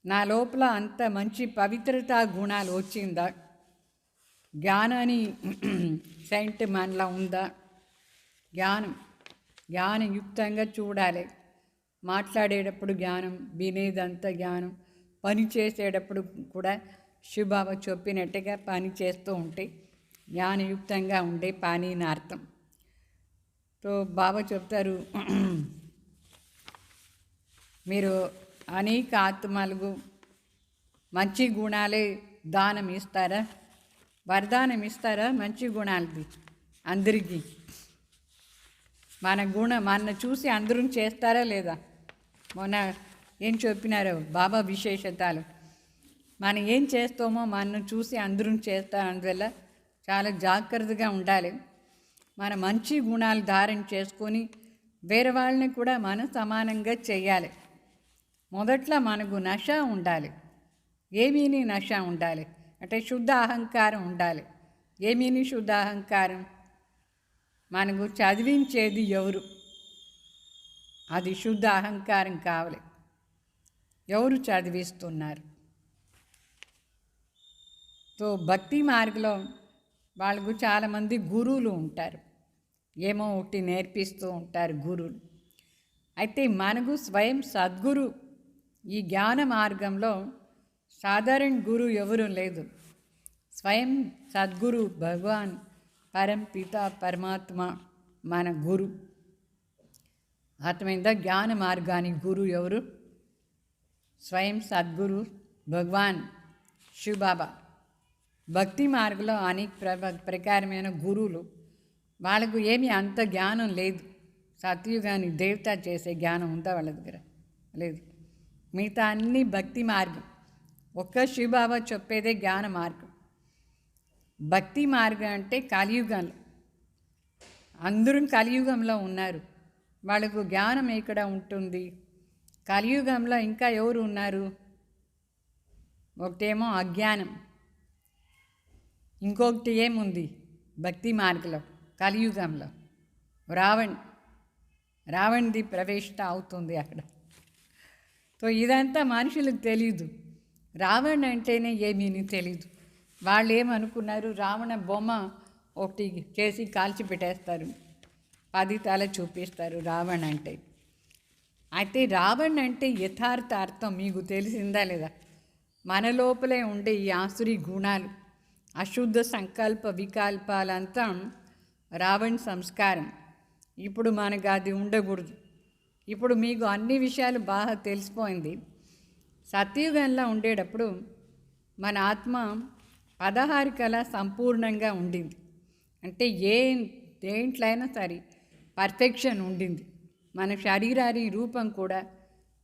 నా లోపల అంత మంచి పవిత్రతా గుణాలు వచ్చిందా? జ్ఞానాన్ని సెంట్ మనలో ఉందా? జ్ఞానయుక్తంగా చూడాలి. మాట్లాడేటప్పుడు జ్ఞానం, వినేదంతా జ్ఞానం, పని చేసేటప్పుడు కూడా శివబాబా చెప్పినట్టుగా పని చేస్తూ ఉంటే జ్ఞానయుక్తంగా ఉండే పని అని అర్థం. సో బాబా చెప్తారు, మీరు అనేక ఆత్మలకు మంచి గుణాలే దానం ఇస్తారా, వరదానం ఇస్తారా? మంచి గుణాలది అందరికీ. మన చూసి అందరూ చేస్తారా లేదా? మొన్న ఏం చెప్పినారు బాబా విశేషతాలు? మనం ఏం చేస్తామో మనం చూసి అందరూ చేస్తారు. అందువల్ల చాలా జాగ్రత్తగా ఉండాలి. మన మంచి గుణాలు ధారణ చేసుకొని వేరే వాళ్ళని కూడా మనం సమానంగా చేయాలి. మొదట్లో మనకు నష ఉండాలి. ఏమీని నష ఉండాలి అంటే శుద్ధ అహంకారం ఉండాలి. ఏమీని శుద్ధ అహంకారం? మనకు చదివించేది ఎవరు? అది శుద్ధ అహంకారం కావాలి. ఎవరు చదివిస్తున్నారు? సో భక్తి మార్గంలో వాళ్ళకు చాలామంది గురువులు ఉంటారు. ఏమో ఒకటి నేర్పిస్తూ ఉంటారు గురువులు. అయితే మనకు స్వయం సద్గురు ఈ జ్ఞాన మార్గంలో సాధారణ గురువు ఎవరు లేదు. స్వయం సద్గురు భగవాన్ పరం పిత పరమాత్మ మన గురు. అర్థమైందా? జ్ఞాన మార్గానికి గురువు ఎవరు? స్వయం సద్గురు భగవాన్ శివబాబా. భక్తి మార్గంలో అనేక ప్రకారమైన గురువులు. వాళ్ళకు ఏమీ అంత జ్ఞానం లేదు. సత్యుగాని దేవత చేసే జ్ఞానం ఉందా వాళ్ళ దగ్గర? లేదు. మిగతా అన్ని భక్తి మార్గం. ఒక్క శివబాబా చెప్పేదే జ్ఞాన మార్గం. భక్తి మార్గం అంటే కలియుగంలో అందరూ కలియుగంలో ఉన్నారు. వాళ్ళకు జ్ఞానం ఎక్కడ ఉంటుంది? కలియుగంలో ఇంకా ఎవరు ఉన్నారు? ఒకటేమో అజ్ఞానం, ఇంకొకటి ఏముంది భక్తి మార్గంలో కలియుగంలో? రావణ్ది ప్రవేశత అవుతుంది అక్కడ. సో ఇదంతా మనుషులకు తెలీదు. రావణ్ అంటేనే ఏమీని తెలీదు. వాళ్ళు ఏమనుకున్నారు? రావణ బొమ్మ ఒకటి చేసి కాల్చి పెట్టేస్తారు, 10 తల చూపిస్తారు రావణ్ అంటే. అయితే రావణ్ అంటే యథార్థ అర్థం మీకు తెలిసిందా లేదా? మన లోపలే ఉండే ఈ ఆసురి గుణాలు, అశుద్ధ సంకల్ప వికల్పాలంతా రావణ్ సంస్కారం. ఇప్పుడు మనకు అది ఉండకూడదు. ఇప్పుడు మీకు అన్ని విషయాలు బాగా తెలిసిపోయింది. సత్యుగంలో ఉండేటప్పుడు మన ఆత్మ 16 కళ సంపూర్ణంగా ఉండింది. అంటే దేంట్లైనా సరే పర్ఫెక్షన్ ఉండింది. మన శరీరారి రూపం కూడా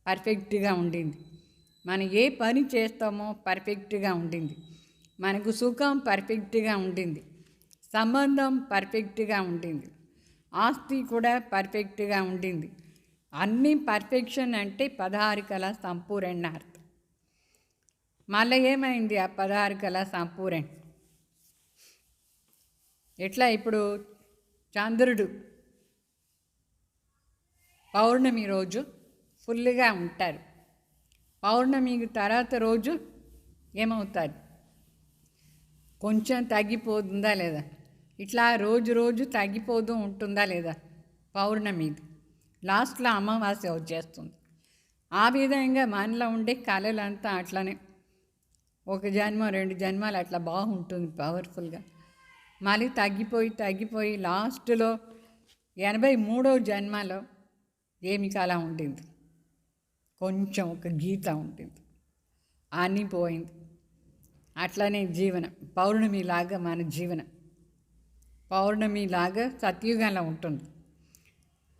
పర్ఫెక్ట్గా ఉండింది. మనం ఏ పని చేస్తామో పర్ఫెక్ట్గా ఉండింది. మనకు సుఖం పర్ఫెక్ట్గా ఉండింది. సంబంధం పర్ఫెక్ట్గా ఉండింది. ఆస్తి కూడా పర్ఫెక్ట్గా ఉండింది. అన్నీ పర్ఫెక్షన్ అంటే 16 కళ సంపూర్ణ అర్థం. మళ్ళీ ఏమైంది ఆ 16 కళ సంపూర్ణ? ఎట్లా? ఇప్పుడు చంద్రుడు పౌర్ణమి రోజు ఫుల్గా ఉంటారు. పౌర్ణమి తర్వాత రోజు ఏమవుతారు? కొంచెం తగ్గిపోతుందా లేదా? ఇట్లా రోజు రోజు తగ్గిపోతూ ఉంటుందా లేదా? పౌర్ణమిది లాస్ట్లో అమావాస్య వచ్చేస్తుంది. ఆ విధంగా మనలో ఉండే కళలంతా అట్లనే ఒక జన్మ 2 జన్మలు అట్లా బాగుంటుంది పవర్ఫుల్గా. మళ్ళీ తగ్గిపోయి లాస్ట్లో 83వ జన్మలో ఏమి కళ ఉంటుంది? కొంచెం ఒక గీత ఉంటుంది, అన్నీ పోయింది. అట్లనే జీవనం పౌర్ణమిలాగా మన జీవనం పౌర్ణమిలాగా సత్యుగంలో ఉంటుంది,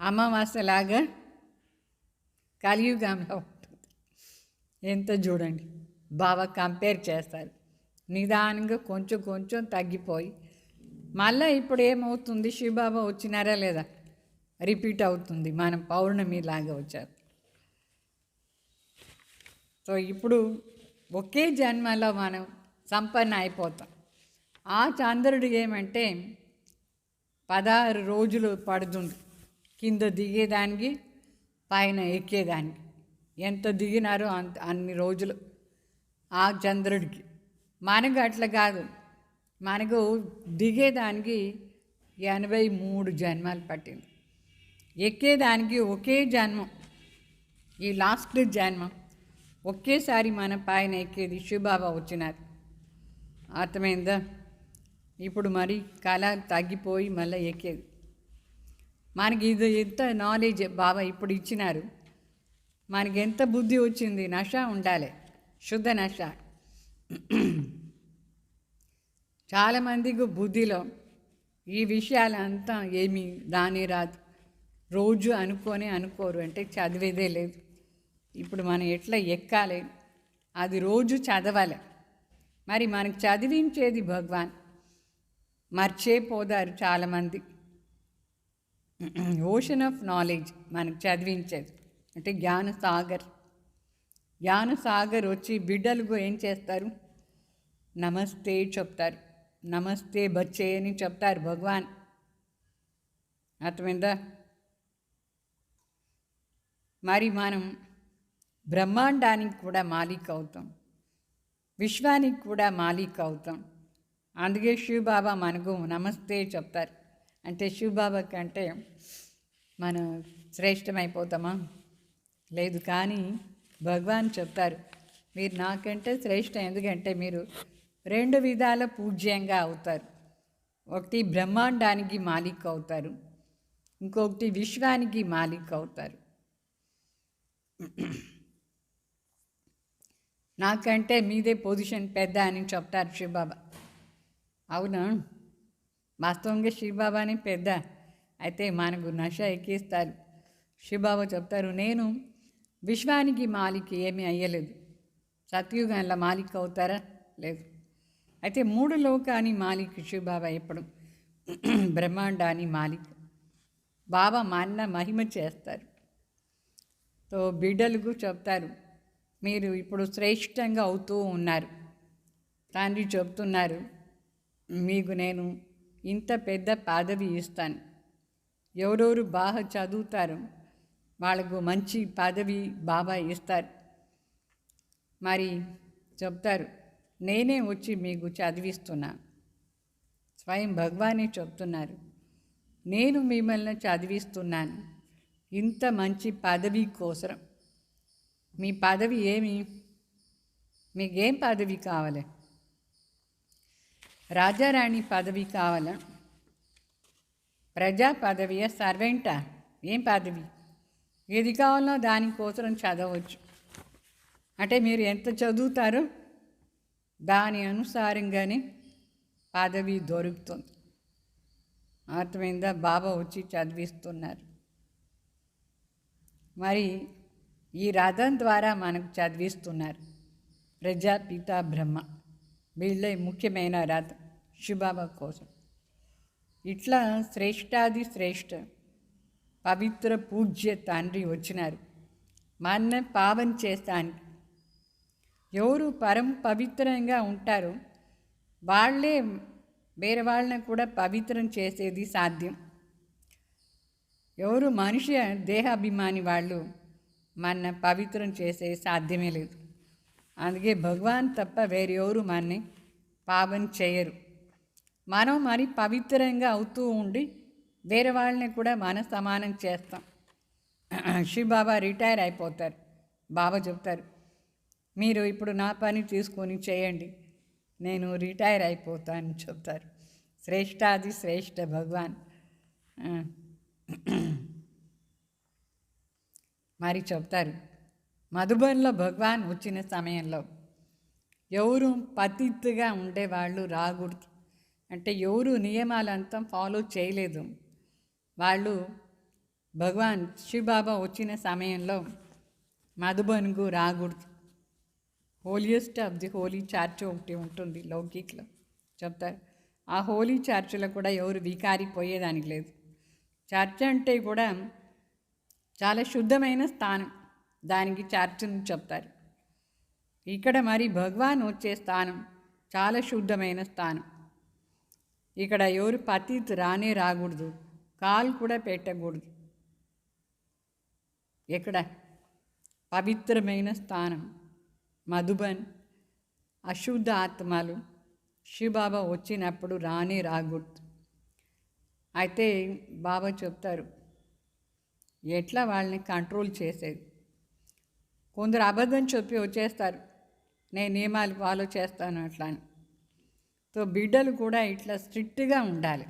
అమావాస్యలాగా కలియుగంలో ఉంటుంది. ఎంత చూడండి బాగా కంపేర్ చేస్తారు. నిదానంగా కొంచెం తగ్గిపోయి మళ్ళీ ఇప్పుడు ఏమవుతుంది? శివబాబా వచ్చినారా లేదా? రిపీట్ అవుతుంది. మనం పౌర్ణమిలాగా వచ్చారు. సో ఇప్పుడు ఒకే జన్మలో మనం సంపన్న అయిపోతాం. ఆ చంద్రుడు ఏమంటే 16 రోజులు పడుతుంది కింద దిగేదానికి, పైన ఎక్కేదానికి. ఎంత దిగినారో అన్ని రోజులు ఆ చంద్రుడికి. మనకు అట్లా కాదు. మనకు దిగేదానికి 83 జన్మలు పట్టింది. ఎక్కేదానికి ఒకే జన్మం, ఈ లాస్ట్ జన్మం. ఒకేసారి మన పైన ఎక్కేది శివబాబా వచ్చినారు. అర్థమైందా? ఇప్పుడు మరి కళ తగ్గిపోయి మళ్ళీ ఎక్కేది. మనకి ఇది ఎంత నాలెడ్జ్ బాబా ఇప్పుడు ఇచ్చినారు. మనకి ఎంత బుద్ధి వచ్చింది? నష ఉండాలి, శుద్ధ నష. చాలామందికి బుద్ధిలో ఈ విషయాలంతా ఏమీ రాని రాదు. రోజు అనుకోరు. అంటే చదివేదే లేదు. ఇప్పుడు మనం ఎట్లా ఎక్కాలి, అది రోజు చదవాలి. మరి మనకు చదివించేది భగవాన్. మర్చిపోతారు చాలామంది. ఓషన్ ఆఫ్ నాలెడ్జ్ మనకు చదివించేది అంటే జ్ఞానసాగర్. జ్ఞానసాగర్ వచ్చి బిడ్డలకు ఏం చేస్తారు? నమస్తే చెప్తారు. నమస్తే బచ్చే అని చెప్తారు భగవాన్. అర్థమైందా? మరి మనం బ్రహ్మాండానికి కూడా మాలిక్ అవుతాం, విశ్వానికి కూడా మాలిక్ అవుతాం. అందుకే శివబాబా మనకు నమస్తే చెప్తారు. అంటే శివబాబా కంటే మనం శ్రేష్టమైపోతామా? లేదు. కానీ భగవాన్ చెప్తారు, మీరు నాకంటే శ్రేష్టం. ఎందుకంటే మీరు 2 విధాల పూజ్యంగా అవుతారు. ఒకటి బ్రహ్మాండానికి మాలిక్ అవుతారు, ఇంకొకటి విశ్వానికి మాలిక్ అవుతారు. నాకంటే మీదే పొజిషన్ పెద్ద అని చెప్తారు శివబాబా. అవునా? వాస్తవంగా శివబాబానే పెద్ద. అయితే మనకు నష ఎక్కిస్తారు. శివబాబా చెప్తారు, నేను విశ్వానికి మాలిక్ ఏమీ అయ్యలేదు. సత్యుగంలో మాలిక్ అవుతారా? లేదు. అయితే 3 లోకాని మాలిక్ శివబాబా. ఎప్పుడు బ్రహ్మాండాన్ని మాలిక్ బాబా మాన్న మహిమ చేస్తారు. తో బిడ్డలకు చెప్తారు, మీరు ఇప్పుడు శ్రేష్టంగా అవుతూ ఉన్నారు. తండ్రి చెప్తున్నారు, మీకు నేను ఇంత పెద్ద పదవి ఇస్తాను. ఎవరెవరు బాగా చదువుతారు వాళ్ళకు మంచి పదవి బాబా ఇస్తారు. మరి చెప్తారు, నేనే వచ్చి మీకు చదివిస్తున్నాను. స్వయం భగవానే చెప్తున్నారు, నేను మిమ్మల్ని చదివిస్తున్నాను ఇంత మంచి పదవి కోసం. మీ పదవి ఏమి? మీకేం పదవి కావాలి? రాజారాణి పదవి కావాలా? ప్రజా పదవియా? సర్వెంటా? ఏం పదవి? ఏది కావాలో దానికోసం చదవచ్చు. అంటే మీరు ఎంత చదువుతారో దాని అనుసారంగానే పదవి దొరుకుతుంది. అర్థమైందా? బాబా వచ్చి చదివిస్తున్నారు. మరి ఈ రథం ద్వారా మనకు చదివిస్తున్నారు. ప్రజాపిత బ్రహ్మ వీళ్ళే ముఖ్యమైన రథం శివబాబా కోసం. ఇట్లా శ్రేష్టాది శ్రేష్ఠ పవిత్ర పూజ్య తండ్రి వచ్చినారు మన పావన చేస్తానికి. ఎవరు పరం పవిత్రంగా ఉంటారో వాళ్ళే వేరే వాళ్ళని కూడా పవిత్రం చేసేది సాధ్యం. ఎవరు మనిషి దేహాభిమాని వాళ్ళు మన పవిత్రం చేసే సాధ్యమే లేదు. అందుకే భగవాన్ తప్ప వేరే ఎవరు మనని పావన చేయరు. మనం మరి పవిత్రంగా అవుతూ ఉండి వేరే వాళ్ళని కూడా మన సమానం చేస్తాం. శివబాబా రిటైర్ అయిపోతారు. బాబా చెప్తారు, మీరు ఇప్పుడు నా పని తీసుకొని చేయండి, నేను రిటైర్ అయిపోతానని చెప్తారు. శ్రేష్టాది శ్రేష్ఠ భగవాన్. మరి చెప్తారు, మధుబన్లో భగవాన్ వచ్చిన సమయంలో ఎవరు పతిత్తుగా ఉండేవాళ్ళు రాకూడదు. అంటే ఎవరు నియమాలంతా ఫాలో చేయలేదు. వాళ్ళు భగవాన్ శివబాబా వచ్చిన సమయంలో మధుబన్కు రాకూడదు. Holiest of the Holi church ఒకటి ఉంటుంది లౌకిక్లో చెప్తారు. ఆ హోలీ చర్చ్లో కూడా ఎవరు వికారిపోయేదానికి లేదు. చర్చ్ అంటే కూడా చాలా శుద్ధమైన స్థానం, దానికి చర్చ్ని చెప్తారు. ఇక్కడ మరి భగవాన్ వచ్చే స్థానం చాలా శుద్ధమైన స్థానం. ఇక్కడ ఎవరు పతిత్ రానే రాకూడదు, కాలు కూడా పెట్టకూడదు. ఇక్కడ పవిత్రమైన స్థానం మధుబన్. అశుద్ధ ఆత్మలు శివబాబా వచ్చినప్పుడు రానే రాకూడదు. అయితే బాబా చెప్తారు ఎట్లా వాళ్ళని కంట్రోల్ చేసేది. కొందరు అబద్ధం చెప్పి వచ్చేస్తారు, నేను నియమాలు ఫాలో చేస్తాను అట్లా అని. సో బిడ్డలు కూడా ఇట్లా స్ట్రిక్ట్గా ఉండాలి.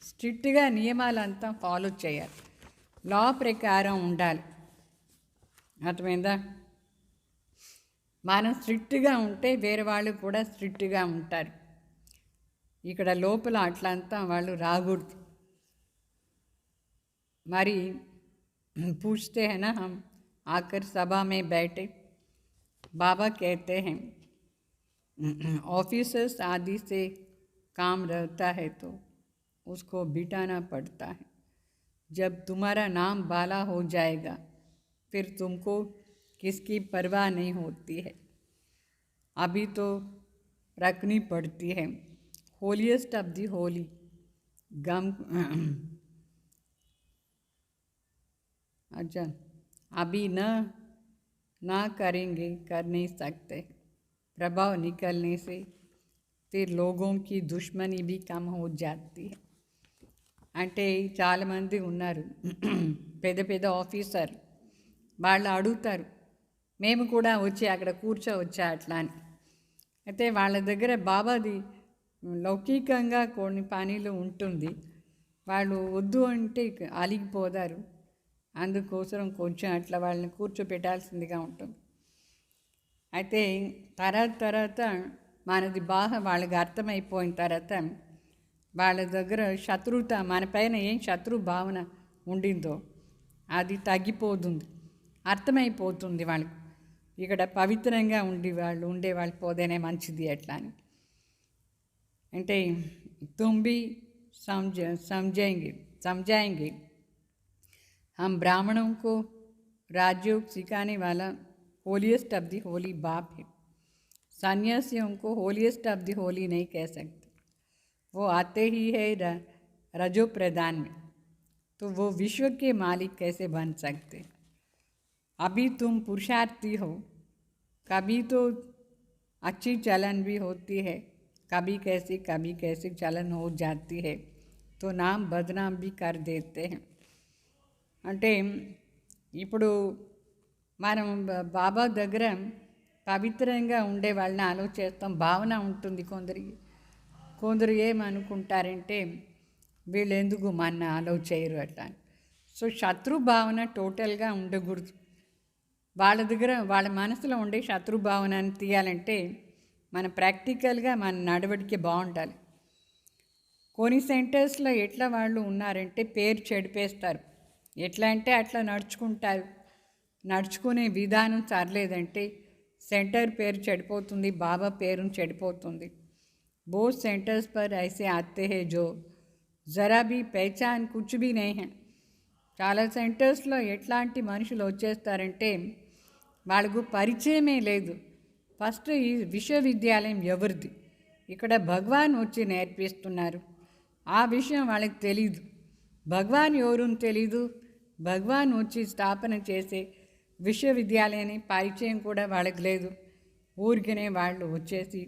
స్ట్రిక్ట్గా నియమాలంతా ఫాలో చేయాలి, లా ప్రకారం ఉండాలి. అర్థమైందా? మనం స్ట్రిక్ట్గా ఉంటే వేరే వాళ్ళు కూడా స్ట్రిక్ట్గా ఉంటారు. ఇక్కడ లోపల అట్లంతా వాళ్ళు రాకూడదు. మరి పూछते हैं ना हम आकर सभा में बैठे, बाबा कहते हैं ऑफिसर्स आदि से काम रहता है तो उसको बिठाना पड़ता है। जब तुम्हारा नाम बाला हो जाएगा फिर तुमको किसकी परवाह नहीं होती है। अभी तो रखनी पड़ती है। होलीएस्ट ऑफ दी होली गम अच्छा, अभी ना करेंगे, कर नहीं सकते। प्रभाव निकलने से फिर लोगों की दुश्मनी भी कम हो जाती है। అంటే చాలామంది ఉన్నారు పెద్ద పెద్ద ఆఫీసర్, వాళ్ళు అడుగుతారు మేము కూడా వచ్చి అక్కడ కూర్చోవచ్చా అట్లా అని. అయితే వాళ్ళ దగ్గర బాబాది లౌకికంగా కొన్ని పనులు ఉంటుంది, వాళ్ళు వద్దు అంటే అలిగిపోతారు. అందుకోసం కొంచెం అట్లా వాళ్ళని కూర్చోపెట్టాల్సిందిగా ఉంటుంది. అయితే తర్వాత మనది బాగా వాళ్ళకి అర్థమైపోయిన తర్వాత వాళ్ళ దగ్గర శత్రుత, మన పైన ఏం శత్రు భావన ఉండిందో అది తగ్గిపోతుంది, అర్థమైపోతుంది వాళ్ళకు. ఇక్కడ పవిత్రంగా ఉండేవాళ్ళు పోదేనే మంచిది అట్లా అని. అంటే तुम भी समझाएंगे हम ब्राह्मणों को राजयोग सिखाने वाला होलीएस्ट ऑफ दी होली बाप है। सन्यासियों को होलीएस्ट ऑफ दी होली नहीं कह सकते, वो आते ही है रजो प्रधान में, तो वो विश्व के मालिक कैसे बन सकते। अभी तुम पुरुषार्थी हो, कभी तो अच्छी चलन भी होती है, कभी कैसे चलन हो जाती है, तो नाम बदनाम भी कर देते हैं. అంటే ఇప్పుడు మనం బాబా దగ్గర పవిత్రంగా ఉండే వాళ్ళని ఆలోచిస్తాం, భావన ఉంటుంది కొందరు ఏమనుకుంటారంటే వీళ్ళు ఎందుకు మన చేయరు అట్లా. సో శత్రు భావన టోటల్గా ఉండకూడదు. వాళ్ళ దగ్గర వాళ్ళ మనసులో ఉండే శత్రు భావనని తీయాలంటే మన ప్రాక్టికల్గా మన నడవడికి బాగుండాలి. కొన్ని సెంటర్స్లో ఎట్లా వాళ్ళు ఉన్నారంటే పేరు చెడిపేస్తారు. ఎట్లా అంటే అట్లా నడుచుకుంటారు. నడుచుకునే విధానం సర్లేదంటే సెంటర్ పేరు చెడిపోతుంది, బాబా పేరు చెడిపోతుంది. बहुत सेंटर्स पर ऐसे आते हैं जो ज़रा भी पहचान कुछ भी नहीं है. చాలా సెంటర్స్లో ఎట్లాంటి మనుషులు వచ్చేస్తారంటే వాళ్ళకు పరిచయమే లేదు. ఫస్ట్ ఈ విశ్వవిద్యాలయం ఎవరిది, ఇక్కడ భగవాన్ వచ్చి నేర్పిస్తున్నారు, ఆ విషయం వాళ్ళకి తెలీదు. భగవాన్ ఎవరుని తెలీదు, భగవాన్ వచ్చి స్థాపన చేసే విశ్వవిద్యాలయాన్ని పరిచయం కూడా వాళ్ళకి లేదు. ఊరికనే వాళ్ళు వచ్చేసి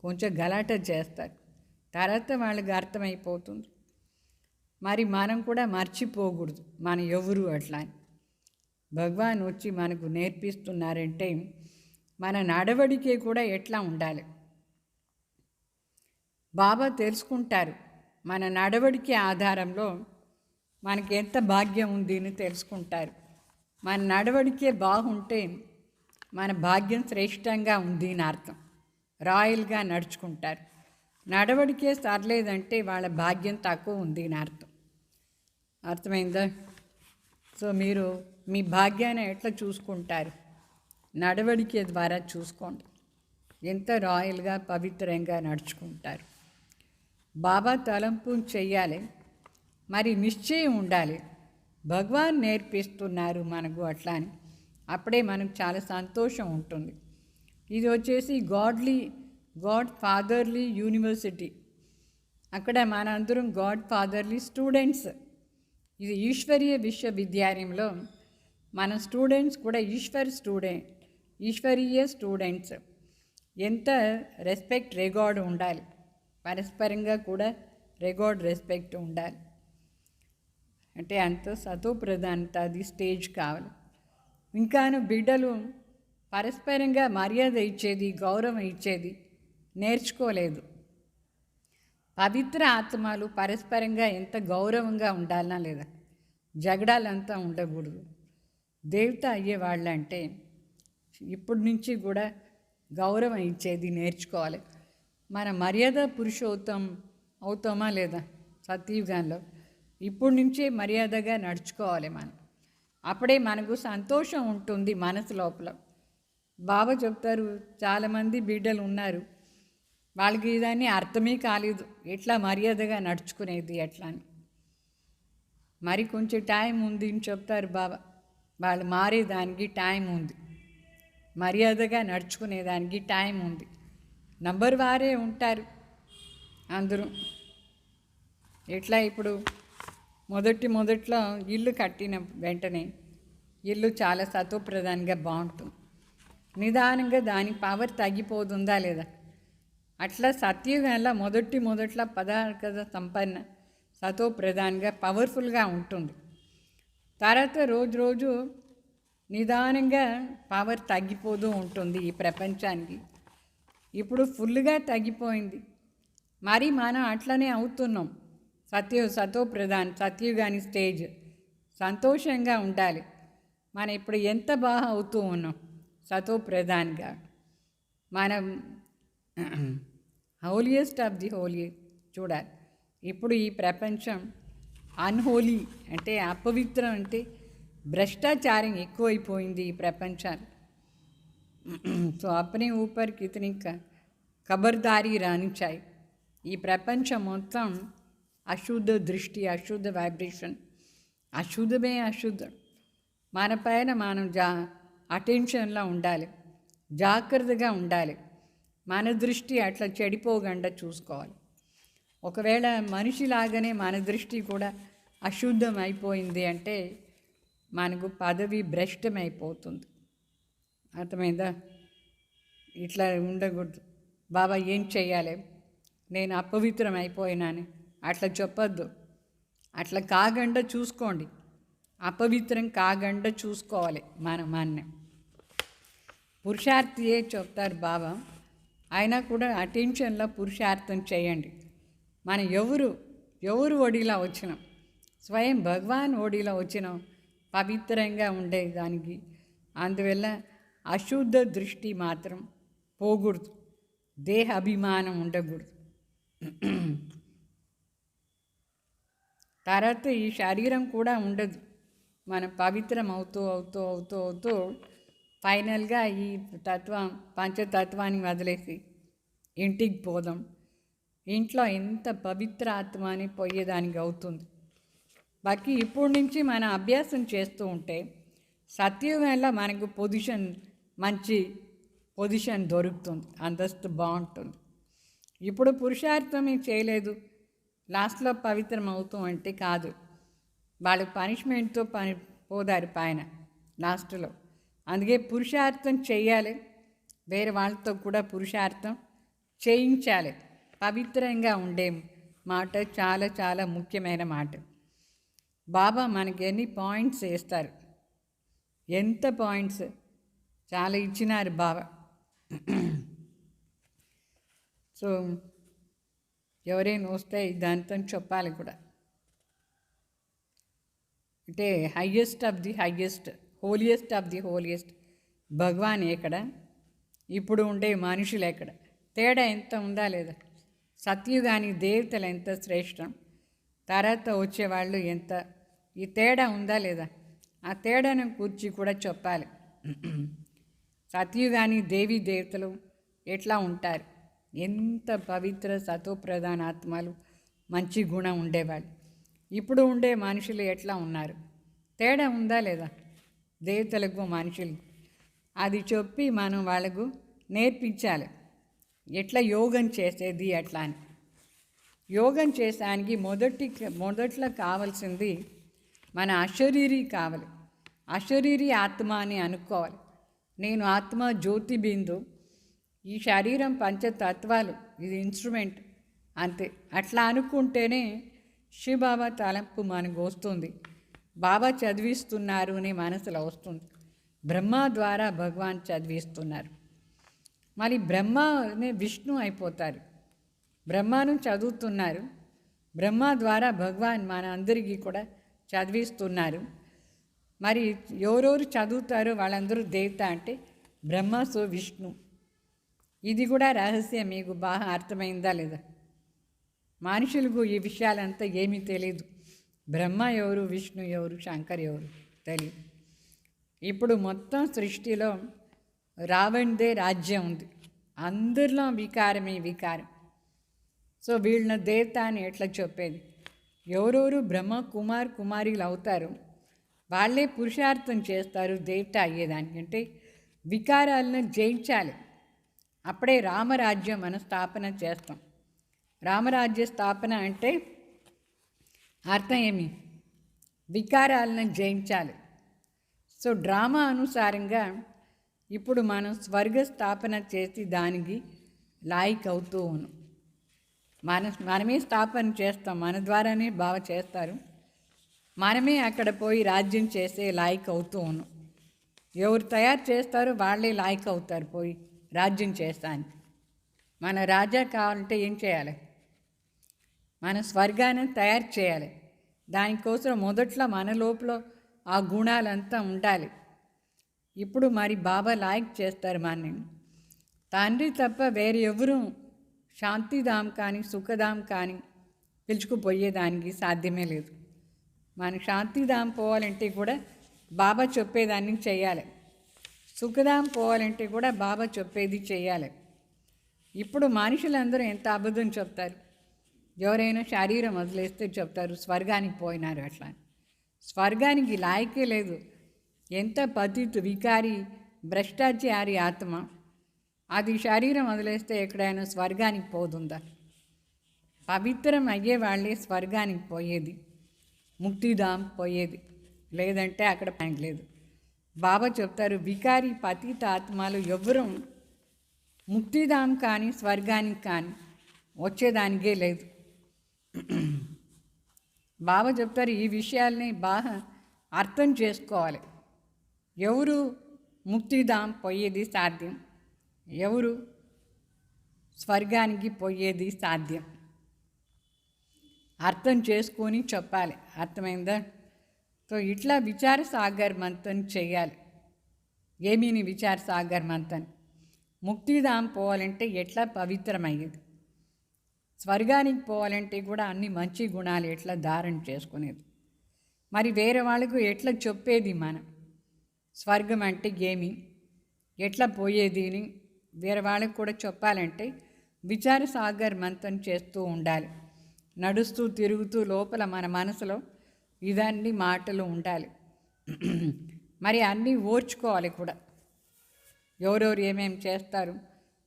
కొంచెం గలాట చేస్తారు, తర్వాత వాళ్ళకి అర్థమైపోతుంది. మరి మనం కూడా మర్చిపోకూడదు మన ఎవరు అట్లా. భగవాన్ వచ్చి మనకు నేర్పిస్తున్నారంటే మన నడవడికే కూడా ఎట్లా ఉండాలి. బాబా తెలుసుకుంటారు మన నడవడికి ఆధారంలో మనకి ఎంత భాగ్యం ఉంది అని తెలుసుకుంటారు. మన నడవడికే బాగుంటే మన భాగ్యం శ్రేష్టంగా ఉంది అని అర్థం. రాయల్గా నడుచుకుంటారు. నడవడికే సర్లేదంటే వాళ్ళ భాగ్యం తక్కువ ఉంది అని అర్థం. అర్థమైందా? సో మీరు మీ భాగ్యాన్ని ఎట్లా చూసుకుంటారు, నడవడికే ద్వారా చూసుకోండి. ఎంత రాయల్గా పవిత్రంగా నడుచుకుంటారు. బాబా తలంపు చెయ్యాలి, మరి నిశ్చయం ఉండాలి. భగవాన్ నేర్పిస్తున్నారు మనకు అట్లా అని, అప్పుడే మనకు చాలా సంతోషం ఉంటుంది. ఇది వచ్చేసి గాడ్ ఫాదర్లీ యూనివర్సిటీ. అక్కడ మనందరం గాడ్ ఫాదర్లీ స్టూడెంట్స్. ఇది ఈశ్వరీయ విశ్వవిద్యాలయంలో మన స్టూడెంట్స్ కూడా ఈశ్వరీయ స్టూడెంట్స్. ఎంత రెస్పెక్ట్ రిగార్డ్ ఉండాలి, పరస్పరంగా కూడా రెస్పెక్ట్ ఉండాలి. అంటే అంత సతోప్రధానత అది స్టేజ్ కావాలి. ఇంకాను బిడ్డలు పరస్పరంగా మర్యాద ఇచ్చేది, గౌరవం ఇచ్చేది నేర్చుకోలేదు. పవిత్ర ఆత్మలు పరస్పరంగా ఎంత గౌరవంగా ఉండాలన్నా లేదా, జగడాలంతా ఉండకూడదు. దేవత అయ్యేవాళ్ళంటే ఇప్పటి నుంచి కూడా గౌరవం ఇచ్చేది నేర్చుకోవాలి. మన మర్యాద అవుతామా లేదా సత్యయుగంలో, ఇప్పటి నుంచే మర్యాదగా నడుచుకోవాలి మనం. అప్పుడే మనకు సంతోషం ఉంటుంది మనసు లోపల. బాబా చెప్తారు, చాలామంది బిడ్డలు ఉన్నారు, వాళ్ళకి ఇదాన్ని అర్థమే కాలేదు ఎట్లా మర్యాదగా నడుచుకునేది ఎట్లా అని. మరి కొంచెం టైం ఉంది అని చెప్తారు బాబా. వాళ్ళు మారేదానికి టైం ఉంది, మర్యాదగా నడుచుకునేదానికి టైం ఉంది. నంబర్ వారే ఉంటారు అందరూ. ఎట్లా ఇప్పుడు మొదట్లో ఇల్లు కట్టిన వెంటనే ఇల్లు చాలా సతోప్రధానంగా బాగుంటుంది, నిదానంగా దాని పవర్ తగ్గిపోతుందా లేదా. అట్లా సత్యుగంలో మొదట్లో పదార్థ సంపన్న సతోప్రధానంగా పవర్ఫుల్గా ఉంటుంది. తర్వాత రోజు నిదానంగా పవర్ తగ్గిపోతూ ఉంటుంది ఈ ప్రపంచానికి. ఇప్పుడు ఫుల్గా తగ్గిపోయింది, మరి మనం అట్లనే అవుతున్నాం. సతోప్రధాన్ సత్యుగాని స్టేజ్ సంతోషంగా ఉండాలి. మనం ఇప్పుడు ఎంత బాగా అవుతూ ఉన్నాం సతోప్రధాన్గా. మనం హోలియెస్ట్ ఆఫ్ ది హోలీ చూడాలి. ఇప్పుడు ఈ ప్రపంచం అన్హోలీ అంటే అపవిత్రం, అంటే భ్రష్టాచారం ఎక్కువైపోయింది ఈ ప్రపంచాన్ని. సో अपने ऊपर कितनी खबरदारी रहनी चाहिए. ఈ ప్రపంచం మొత్తం అశుద్ధ దృష్టి, అశుద్ధ వైబ్రేషన్, అశుద్ధమే అశుద్ధం. మన పైన మనం అటెన్షన్లో ఉండాలి, జాగ్రత్తగా ఉండాలి. మన దృష్టి అట్లా చెడిపోకుండా చూసుకోవాలి. ఒకవేళ మనిషిలాగానే మన దృష్టి కూడా అశుద్ధం అయిపోయింది అంటే మనకు పదవి భ్రష్టమైపోతుంది. అర్థమైందా? ఇట్లా ఉండకూడదు. బాబా ఏం చెయ్యాలి, నేను అపవిత్రం అయిపోయినాను అట్లా చెప్పొద్దు. అట్లా కాకుండా చూసుకోండి, అపవిత్రం కాకుండా చూసుకోవాలి మన పురుషార్థియే చెప్తారు బాబా. అయినా కూడా అటెన్షన్లో పురుషార్థం చేయండి. మనం ఎవరు ఒడిలో వచ్చినాం, స్వయం భగవాన్ ఒడిలో వచ్చినాం పవిత్రంగా ఉండేదానికి. అందువల్ల అశుద్ధ దృష్టి మాత్రం పోకూడదు, దేహ అభిమానం ఉండకూడదు. తర్వాత ఈ శరీరం కూడా ఉండదు. మనం పవిత్రం అవుతూ ఫైనల్గా ఈ పంచతత్వాన్ని వదిలేసి ఇంటికి పోదాం. ఇంట్లో ఎంత పవిత్ర ఆత్మ అని పోయేదానికి అవుతుంది. బాకీ ఇప్పటి నుంచి మనం అభ్యాసం చేస్తూ ఉంటే సత్యుగంలో మనకు మంచి పొజిషన్ దొరుకుతుంది, అంతస్తు బాగుంటుంది. ఇప్పుడు పురుషార్థం చేయలేదు, లాస్ట్లో పవిత్రం అవుతూ అంటే కాదు. వాళ్ళు పనిష్మెంట్తో పోదారు పైన లాస్ట్లో. అందుకే పురుషార్థం చేయాలి, వేరే వాళ్ళతో కూడా పురుషార్థం చేయించాలి. పవిత్రంగా ఉండే మాట చాలా చాలా ముఖ్యమైన మాట. బాబా మనకి ఎన్ని పాయింట్స్ వేస్తారు, ఎంత పాయింట్స్ చాలా ఇచ్చినారు బాబా. సో ఎవరైనా వస్తే దాంతో చెప్పాలి కూడా. అంటే highest of the highest, holiest of the holiest భగవాన్ ఎక్కడ, ఇప్పుడు ఉండే మనుషులు ఎక్కడ, తేడా ఎంత ఉందా లేదా. సత్యుగాని దేవతలు ఎంత శ్రేష్టం, తర్వాత వచ్చేవాళ్ళు ఎంత, ఈ తేడా ఉందా లేదా. ఆ తేడాను కూర్చి కూడా చెప్పాలి. సత్యుగాని దేవీ దేవతలు ఎట్లా ఉంటారు, ఎంత పవిత్ర సతోప్రధాన ఆత్మలు, మంచి గుణం ఉండేవాళ్ళు. ఇప్పుడు ఉండే మనుషులు ఎట్లా ఉన్నారు, తేడా ఉందా లేదా దేవతలకు మనుషులకు. అది చెప్పి మనం వాళ్ళకు నేర్పించాలి ఎట్లా యోగం చేసేది అట్లా అని. యోగం చేసానికి మొదట్లో కావాల్సింది మన అశరీరి కావాలి. అశరీరి ఆత్మ అని అనుకోవాలి. నేను ఆత్మ జ్యోతి బిందు, ఈ శరీరం పంచతత్వాలు, ఇది ఇన్స్ట్రుమెంట్ అంతే. అట్లా అనుకుంటేనే శివబాబా తలంపు మనకు వస్తుంది, బాబా చదివిస్తున్నారు అని మనసులో వస్తుంది. బ్రహ్మ ద్వారా భగవాన్ చదివిస్తున్నారు. మరి బ్రహ్మనే విష్ణు అయిపోతారు. బ్రహ్మను చదువుతున్నారు, బ్రహ్మ ద్వారా భగవాన్ మన అందరికీ కూడా చదివిస్తున్నారు. మరి ఎవరెవరు చదువుతారో వాళ్ళందరూ దేవత అంటే బ్రహ్మ సో విష్ణు. ఇది కూడా రహస్యం మీకు బాగా అర్థమైందా లేదా. మనుషులకు ఈ విషయాలంతా ఏమీ తెలియదు. బ్రహ్మ ఎవరు, విష్ణు ఎవరు, శంకర్ ఎవరు తెలియదు. ఇప్పుడు మొత్తం సృష్టిలో రావణ్దే రాజ్యం ఉంది, అందరిలో వికారమే వికారం. సో వీళ్ళని దేవత అని ఎట్లా చెప్పేది? ఎవరెవరు బ్రహ్మ కుమారీలు అవుతారు వాళ్ళే పురుషార్థం చేస్తారు దేవత అయ్యేదానికి. అంటే వికారాలను జయించాలి, అప్పుడే రామరాజ్యం మనం స్థాపన చేస్తాం. రామరాజ్య స్థాపన అంటే అర్థం ఏమి? వికారాలను జయించాలి. సో డ్రామా అనుసారంగా ఇప్పుడు మనం స్వర్గ స్థాపన చేసి దానికి లాయిక్ అవుతూ ఉన్నాం. మనమే స్థాపన చేస్తాం, మన ద్వారానే బాగా చేస్తారు, మనమే అక్కడ పోయి రాజ్యం చేసే లాయిక్ అవుతూ ఉన్నాం. ఎవరు తయారు చేస్తారో వాళ్ళే లాయిక్ అవుతారు పోయి రాజ్యం చేస్తానికి. మన రాజా కావాలంటే ఏం చేయాలి? మన స్వర్గాన్ని తయారు చేయాలి. దానికోసం మొదట్లో మన లోపల ఆ గుణాలంతా ఉండాలి. ఇప్పుడు మరి బాబా లాయిక్ చేస్తారు మనని. తండ్రి తప్ప వేరే ఎవరు శాంతిధామ్ కానీ సుఖధామ్ కానీ పిలుచుకుపోయేదానికి సాధ్యమే లేదు. మన శాంతిధామ్ పోవాలంటే కూడా బాబా చెప్పేదాన్ని చేయాలి, సుఖధామ్ పోవాలంటే కూడా బాబా చెప్పేది చేయాలి. ఇప్పుడు మనుషులందరూ ఎంత అబద్ధం చెప్తారు. ఎవరైనా శరీరం వదిలేస్తే చెప్తారు స్వర్గానికి పోయినారు అట్లా. స్వర్గానికి లాయకే లేదు. ఎంత పతితు వికారి భ్రష్టాచారి ఆత్మ, అది శరీరం వదిలేస్తే ఎక్కడైనా స్వర్గానికి పోతుందా? పవిత్రం అయ్యే వాళ్ళే స్వర్గానికి పోయేది, ముక్తిధామ్ పోయేది, లేదంటే అక్కడ పని లేదు. బాబా చెప్తారు వికారి పతిత ఆత్మలు ఎవ్వరూ ముక్తిధామ్ కానీ స్వర్గానికి కానీ వచ్చేదానికే లేదు. బాబా చెప్తారు ఈ విషయాల్ని బాగా అర్థం చేసుకోవాలి. ఎవరు ముక్తిధామ్ పోయేది సాధ్యం, ఎవరు స్వర్గానికి పోయేది సాధ్యం, అర్థం చేసుకొని చెప్పాలి. అర్థమైందా? సో ఇట్లా విచార సాగర్ మంతన్ చేయాలి. ఏమీని విచార సాగర్ మంతన్? ముక్తిధామ్ పోవాలంటే ఎట్లా పవిత్రమయ్యేది, స్వర్గానికి పోవాలంటే కూడా అన్ని మంచి గుణాలు ఎట్లా ధారణ చేసుకునేది, మరి వేరే వాళ్ళకు ఎట్లా చెప్పేది మనం స్వర్గం అంటే ఏమి, ఎట్లా పోయేది అని వేరే వాళ్ళకు కూడా చెప్పాలంటే విచార సాగర్ మంతన్ చేస్తూ ఉండాలి. నడుస్తూ తిరుగుతూ లోపల మన మనసులో ఇదన్నీ మాటలు ఉండాలి. మరి అన్నీ ఓర్చుకోవాలి కూడా. ఎవరెవరు ఏమేమి చేస్తారు,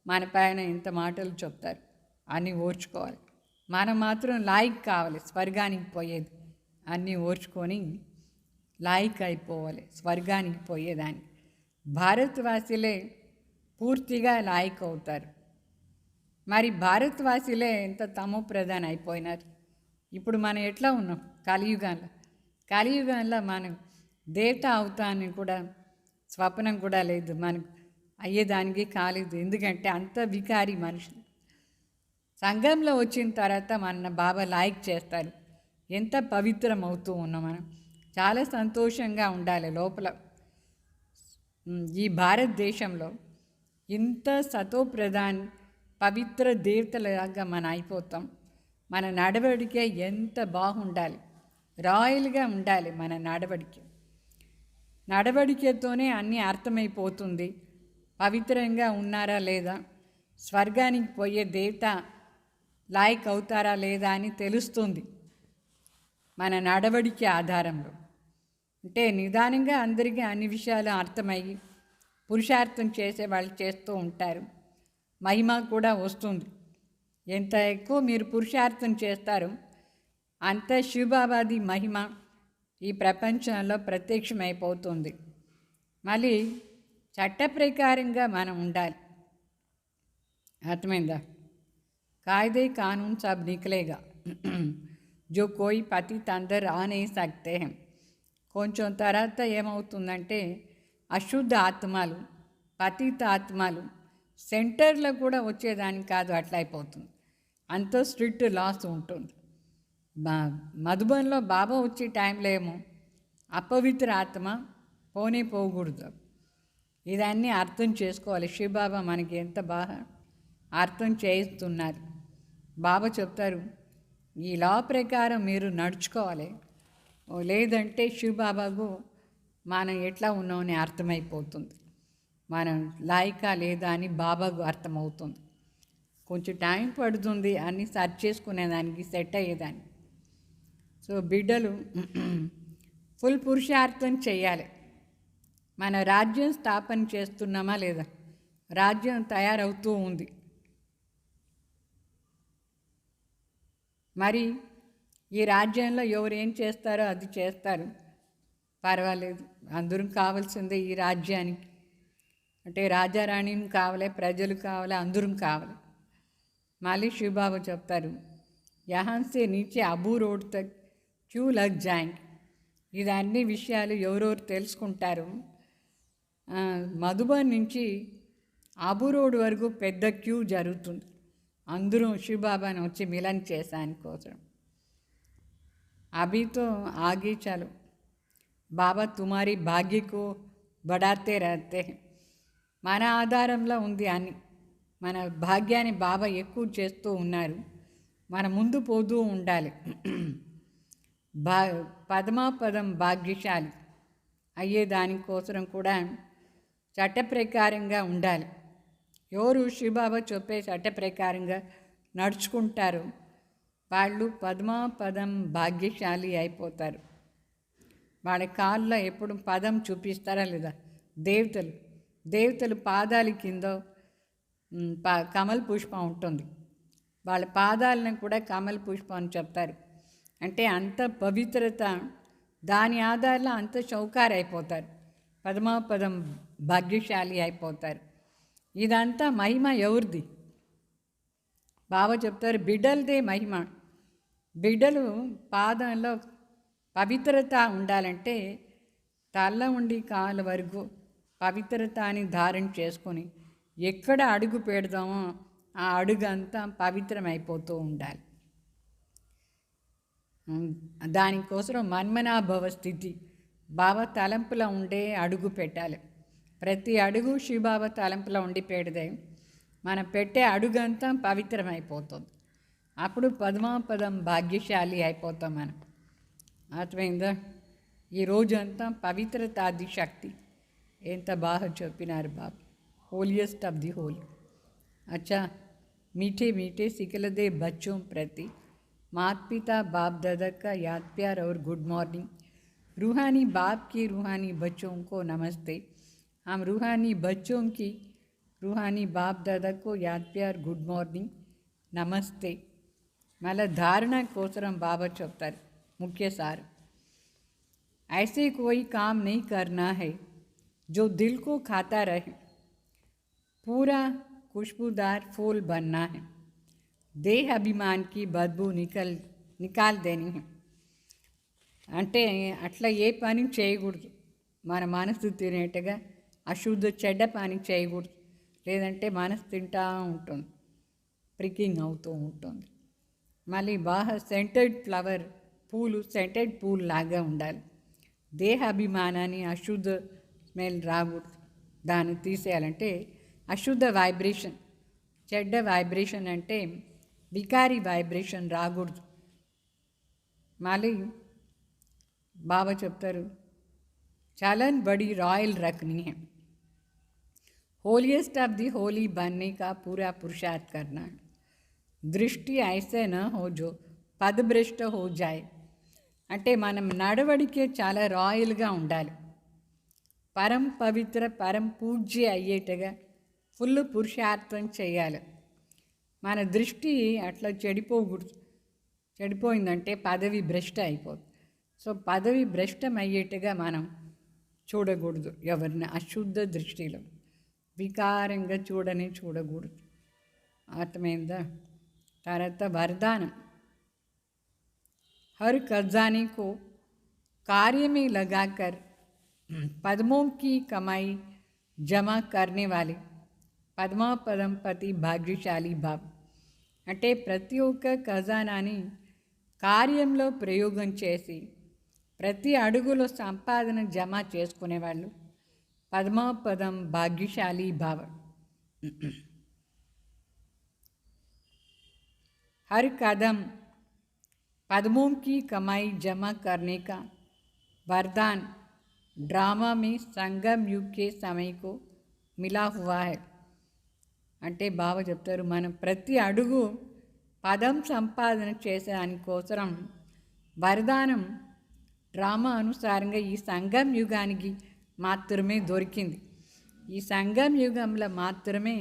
మన పైన ఇంత మాటలు చెప్తారు, అన్నీ ఓర్చుకోవాలి. మనం మాత్రం లాయిక్ కావాలి స్వర్గానికి పోయేది, అన్నీ ఓర్చుకొని లాయిక్ అయిపోవాలి స్వర్గానికి పోయేదాన్ని. భారతవాసులే పూర్తిగా లాయిక్ అవుతారు. మరి భారతవాసులే ఎంత తమో ప్రధాన అయిపోయినారు. ఇప్పుడు మనం ఎట్లా ఉన్నాం? కలియుగంలో మనం దేవత అవుతాన్ని కూడా స్వప్నం కూడా లేదు, మనకు అయ్యేదానికి కాలేదు. ఎందుకంటే అంత వికారి మనుషులు. సంఘంలో వచ్చిన తర్వాత మన బాబా లాయిక్ చేస్తారు. ఎంత పవిత్రం అవుతూ ఉన్నాం మనం. చాలా సంతోషంగా ఉండాలి లోపల. ఈ భారతదేశంలో ఇంత సతోప్రధాన్ పవిత్ర దేవతలాగా మనం అయిపోతాం. మన నడవడికే ఎంత బాగుండాలి, రాయల్గా ఉండాలి మన నడవడికతోనే అన్నీ అర్థమైపోతుంది. పవిత్రంగా ఉన్నారా లేదా, స్వర్గానికి పోయే దేవత లాయక్ అవుతారా లేదా అని తెలుస్తుంది మన నడవడికి ఆధారంలో. అంటే నిదానంగా అందరికీ అన్ని విషయాలు అర్థమయ్యి పురుషార్థం చేసే వాళ్ళు చేస్తూ ఉంటారు. మహిమ కూడా వస్తుంది. ఎంత ఎక్కువ మీరు పురుషార్థం చేస్తారో అంత శివబాబాది మహిమ ఈ ప్రపంచంలో ప్రత్యక్షమైపోతుంది. మళ్ళీ చట్ట ప్రకారంగా మనం ఉండాలి. అర్థమైందా? कायदे कानून सब निकलेगा जो कोई पतित अंदर आ नहीं सकते हैं. కొంచెం తర్వాత ఏమవుతుందంటే అశుద్ధ ఆత్మలు పతిత ఆత్మలు సెంటర్లో కూడా వచ్చేదానికి కాదు, అట్లా అయిపోతుంది. అంత స్ట్రిక్ట్ లాస్ ఉంటుంది. మధుబన్లో బాబా వచ్చే టైంలో ఏమో అపవిత్ర ఆత్మ పోకూడదు. ఇదన్నీ అర్థం చేసుకోవాలి. శివబాబా మనకి ఎంత బాగా అర్థం చేయిస్తున్నారు. బాబా చెప్తారు ఈ లా ప్రకారం మీరు నడుచుకోవాలి, లేదంటే శివబాబాకు మనం ఎట్లా ఉన్నామని అర్థమైపోతుంది. మనం లాయికా లేదా అని బాబాకు అర్థమవుతుంది. కొంచెం టైం పడుతుంది అన్ని సర్చ్ చేసుకునేదానికి, సెట్ అయ్యేదానికి. సో బిడ్డలు ఫుల్ పురుషార్థం చేయాలి. మన రాజ్యం స్థాపన చేస్తున్నామా లేదా? రాజ్యం తయారవుతూ ఉంది. మరి ఈ రాజ్యంలో ఎవరు ఏం చేస్తారో అది చేస్తారు, పర్వాలేదు. అందరం కావాల్సిందే ఈ రాజ్యానికి. అంటే రాజారాణిని కావాలి, ప్రజలు కావాలి, అందరం కావాలి. మళ్ళీ శివబాబు చెప్తారు, యహాన్ సే నీచే అబూ రోడ్ తక్ క్యూ లగ్ జాయింగ్. ఇది అన్ని విషయాలు ఎవరెవరు తెలుసుకుంటారు. మధుబన్ నుంచి అబూ రోడ్ వరకు పెద్ద క్యూ జరుగుతుంది. అందరూ శివబాబాని వచ్చి మిలన్ చేశాని కోసం. అభితో ఆగి చలో, బాబా తుమారి భాగ్యకు బడాతే రహతే. మన ఆధారంలో ఉంది అని, మన భాగ్యాన్ని బాబా ఎక్కువ చేస్తూ ఉన్నారు. మన ముందు పోతూ ఉండాలి. పదమాపదం భాగ్యశాలి అయ్యే దానికోసం కూడా చట్ట ప్రకారంగా ఉండాలి. ఎవరు శివబాబా చెప్పే చట్ట ప్రకారంగా నడుచుకుంటారు వాళ్ళు పద్మాపదం భాగ్యశాలి అయిపోతారు. వాళ్ళ కాళ్ళలో ఎప్పుడు పదం చూపిస్తారా లేదా? దేవతలు పాదాల కింద కమల పుష్పం ఉంటుంది. వాళ్ళ పాదాలను కూడా కమల పుష్పం అని చెప్తారు. అంటే అంత పవిత్రత, దాని ఆధారంలో అంత చౌకారు అయిపోతారు, పద్మాపదం భాగ్యశాలి అయిపోతారు. ఇదంతా మహిమ ఎవరిది? బాబా చెప్తారు, బిడ్డలదే మహిమ. బిడ్డలు పాదంలో పవిత్రత ఉండాలంటే తల్ల ఉండి కాళ్ళ వరకు పవిత్రతని ధారణ చేసుకొని ఎక్కడ అడుగు పెడదామో ఆ అడుగు అంతా పవిత్రమైపోతూ ఉండాలి. దానికోసం మన్మనాభవ స్థితి బాబా తలంపులో ఉండే అడుగు పెట్టాలి. ప్రతి అడుగు శివబాబా తలంపులో ఉండి పెడితే మనం పెట్టే అడుగంతా పవిత్రమైపోతుంది. అప్పుడు పద్మాపదం భాగ్యశాలి అయిపోతాం మనం. అర్థమైందా? ఈ రోజంతా పవిత్రతాది శక్తి. ఎంత బాగా చెప్పినారు బాబు. Holiest of the holy. अच्छा, मीठे मीठे सिकलदे बच्चों प्रति माता पिता बाप दादा का याद प्यार और गुड मॉर्निंग। रूहानी बाप की रूहानी बच्चों को नमस्ते। हम रूहानी बच्चों की रूहानी बाप दादा को याद प्यार गुड मॉर्निंग नमस्ते। मళ్ళ ధారణ కోసరం బాబా చెప్తారు ముఖ్య సార్, ऐसे कोई काम नहीं करना है जो दिल को खाता रहे, पूरा खुशबूदार फूल बनना है, देह अभिमान की बदबू निकाल देनी है। అంటే అట్లా ఏ పని చేయకూడదు. మన మనసు తినేట్టుగా అశుద్ధ చెడ్డ పని చేయకూడదు. లేదంటే మనసు తింటూ ఉంటుంది, ప్రికింగ్ అవుతూ ఉంటుంది. మళ్ళీ బాగా సెంటెడ్ ఫ్లవర్ పూలు సెంటెడ్ పూలు లాగా ఉండాలి. దేహ అభిమానాన్ని అశుద్ధ స్మెల్ రాకూడదు. దాన్ని తీసేయాలంటే అశుద్ధ వైబ్రేషన్, చెడ్డ వైబ్రేషన్ అంటే వికారి వైబ్రేషన్ రాకూడదు. మళ్ళీ బాబా చెప్తారు, చలన్ బడి రాయల్ రఖనీ है, होलीएस्ट ऑफ दी होली बनने का पूरा पुरुषार्थ करना है। దృష్టి ఐసే న హో జో పదభ్రష్ట హో జాయ్. అంటే మనం నడవడికే చాలా రాయల్గా ఉండాలి, పరం పవిత్ర పరం పూజ్య అయ్యేట్టుగా ఫుల్ పురుషార్థం చేయాలి. మన దృష్టి అట్లా చెడిపోకూడదు. చెడిపోయిందంటే పదవి భ్రష్ట అయిపోతుంది. సో పదవి భ్రష్టం అయ్యేట్టుగా మనం చూడకూడదు. ఎవరిని అశుద్ధ దృష్టిలో వికారంగా చూడకూడదు. అర్థమైందా? తర్వాత वरदान, हर खजाने को कार्य में लगाकर पद्मों की कमाई जमा करने वाले పద్మాపదంపతి భాగ్యశాలి భావ్. అంటే ప్రతి ఒక్క ఖజానాని కార్యంలో ప్రయోగం చేసి ప్రతి అడుగులో సంపాదన జమ చేసుకునేవాళ్ళు పద్మాపదం భాగ్యశాలి భావ. हर कदम पद्मों की कमाई जमा करने का वरदान ड्रामा में संगम युग के समय को మిలా హువా హై అంటే బాబా చెప్తారు, మనం ప్రతి అడుగు పదం సంపాదన చేసేదానికోసం వరదానం డ్రామా అనుసారంగా ఈ సంగం యుగానికి మాత్రమే దొరికింది. ఈ సంగం యుగంలో మాత్రమే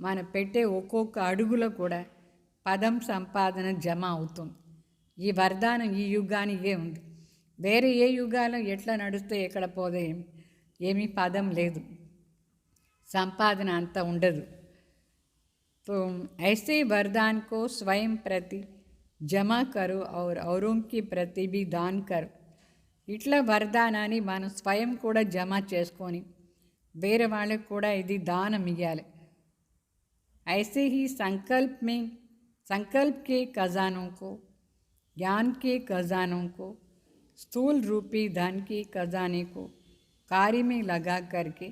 మనం పెట్టే ఒక్కొక్క అడుగులో కూడా పదం సంపాదన జమ అవుతుంది. ఈ వరదానం ఈ యుగానికే ఉంది. వేరే ఏ యుగాలో ఎట్లా నడుస్తే ఎక్కడ పోదే ఏమీ పదం లేదు, సంపాదన అంత ఉండదు. तो ऐसे वरदान को स्वयं प्रति जमा करो और औरों की प्रति भी दान करो. ఇట్లా వరదానాన్ని మనం స్వయం కూడా జమ చేసుకొని వేరే వాళ్ళకి కూడా ఇది దానం ఇవ్వాలి. ऐसे ही संकल्प के खजानों को, ज्ञान के खजानों को, स्थूल रूपी धन के खजाने को कार्य में लगा करके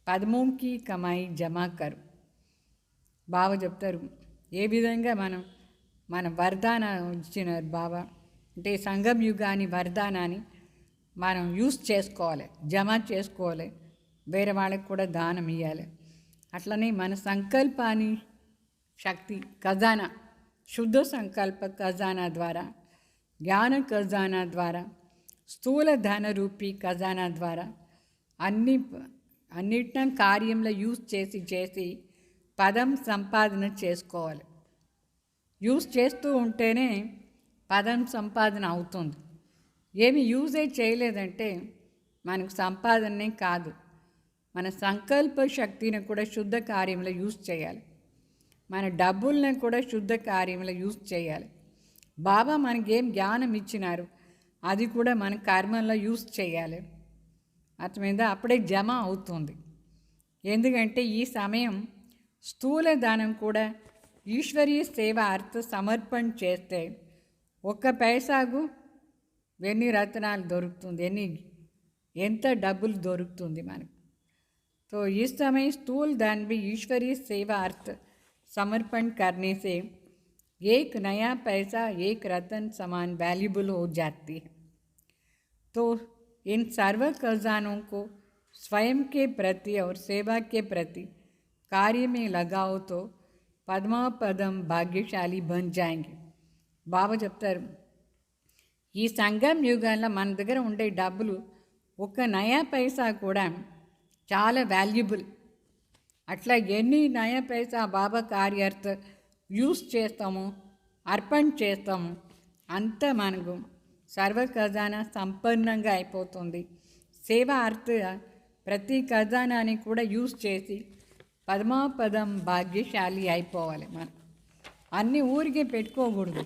पद्मों की कमाई जमा करो. బాబా చెప్తారు ఏ విధంగా మన వరదానం ఇచ్చినారు బాబా అంటే సంగం యుగాన్ని వరదానాన్ని మనం యూస్ చేసుకోవాలి, జమ చేసుకోవాలి, వేరే వాళ్ళకి కూడా దానం ఇవ్వాలి. అట్లనే మన సంకల్పాన్ని శక్తి ఖజానా, శుద్ధ సంకల్ప ఖజానా ద్వారా, జ్ఞాన ఖజానా ద్వారా, స్థూల ధన రూపీ ఖజానా ద్వారా అన్నిటిని కార్యంలో యూజ్ చేసి పదం సంపాదన చేసుకోవాలి. యూజ్ చేస్తూ ఉంటేనే పదం సంపాదన అవుతుంది. ఏమి యూజే చేయలేదంటే మనకు సంపాదనే కాదు. మన సంకల్ప శక్తిని కూడా శుద్ధ కార్యంలో యూజ్ చేయాలి, మన డబ్బుల్ని కూడా శుద్ధ కార్యంలో యూజ్ చేయాలి. బాబా మనకేం జ్ఞానం ఇచ్చినారు అది కూడా మన కర్మల్లో యూజ్ చేయాలి. అర్థమైందా? అప్పుడే జమ అవుతుంది. ఎందుకంటే ఈ సమయం స్థూల దానం కూడా ఈశ్వరీయ సేవ అర్థ సమర్పణ చేస్తే ఒక్క పైసాకు ఎన్ని రత్నాలు దొరుకుతుంది, ఎంత డబ్బులు దొరుకుతుంది మనకు. तो इस समय स्थूल दान भी ईश्वरीय सेवा अर्थ समर्पण करने से एक नया पैसा एक रत्न समान वैल्यूबल हो जाती है. तो इन सर्व खजानों को स्वयं के प्रति और सेवा के प्रति कार्य में लगाओ तो పద్మాపదం భాగ్యశాలి బన్ జాయింగే. బాబా చెప్తారు ఈ సంగం యుగంలో మన దగ్గర ఉండే డబ్బులు ఒక్క నయా పైసా కూడా చాలా వాల్యుబుల్. అట్లా ఎన్ని నయా పైసా బాబా కార్యార్థ యూస్ చేస్తాము, అర్పణ చేస్తాము, అంత మనకు సర్వ ఖజానా సంపన్నంగా అయిపోతుంది. సేవా అర్థ ప్రతి ఖజానాని కూడా యూస్ చేసి పద్మాపదం భాగ్యశాలి అయిపోవాలి. మనం అన్ని ఊరికే పెట్టుకోకూడదు,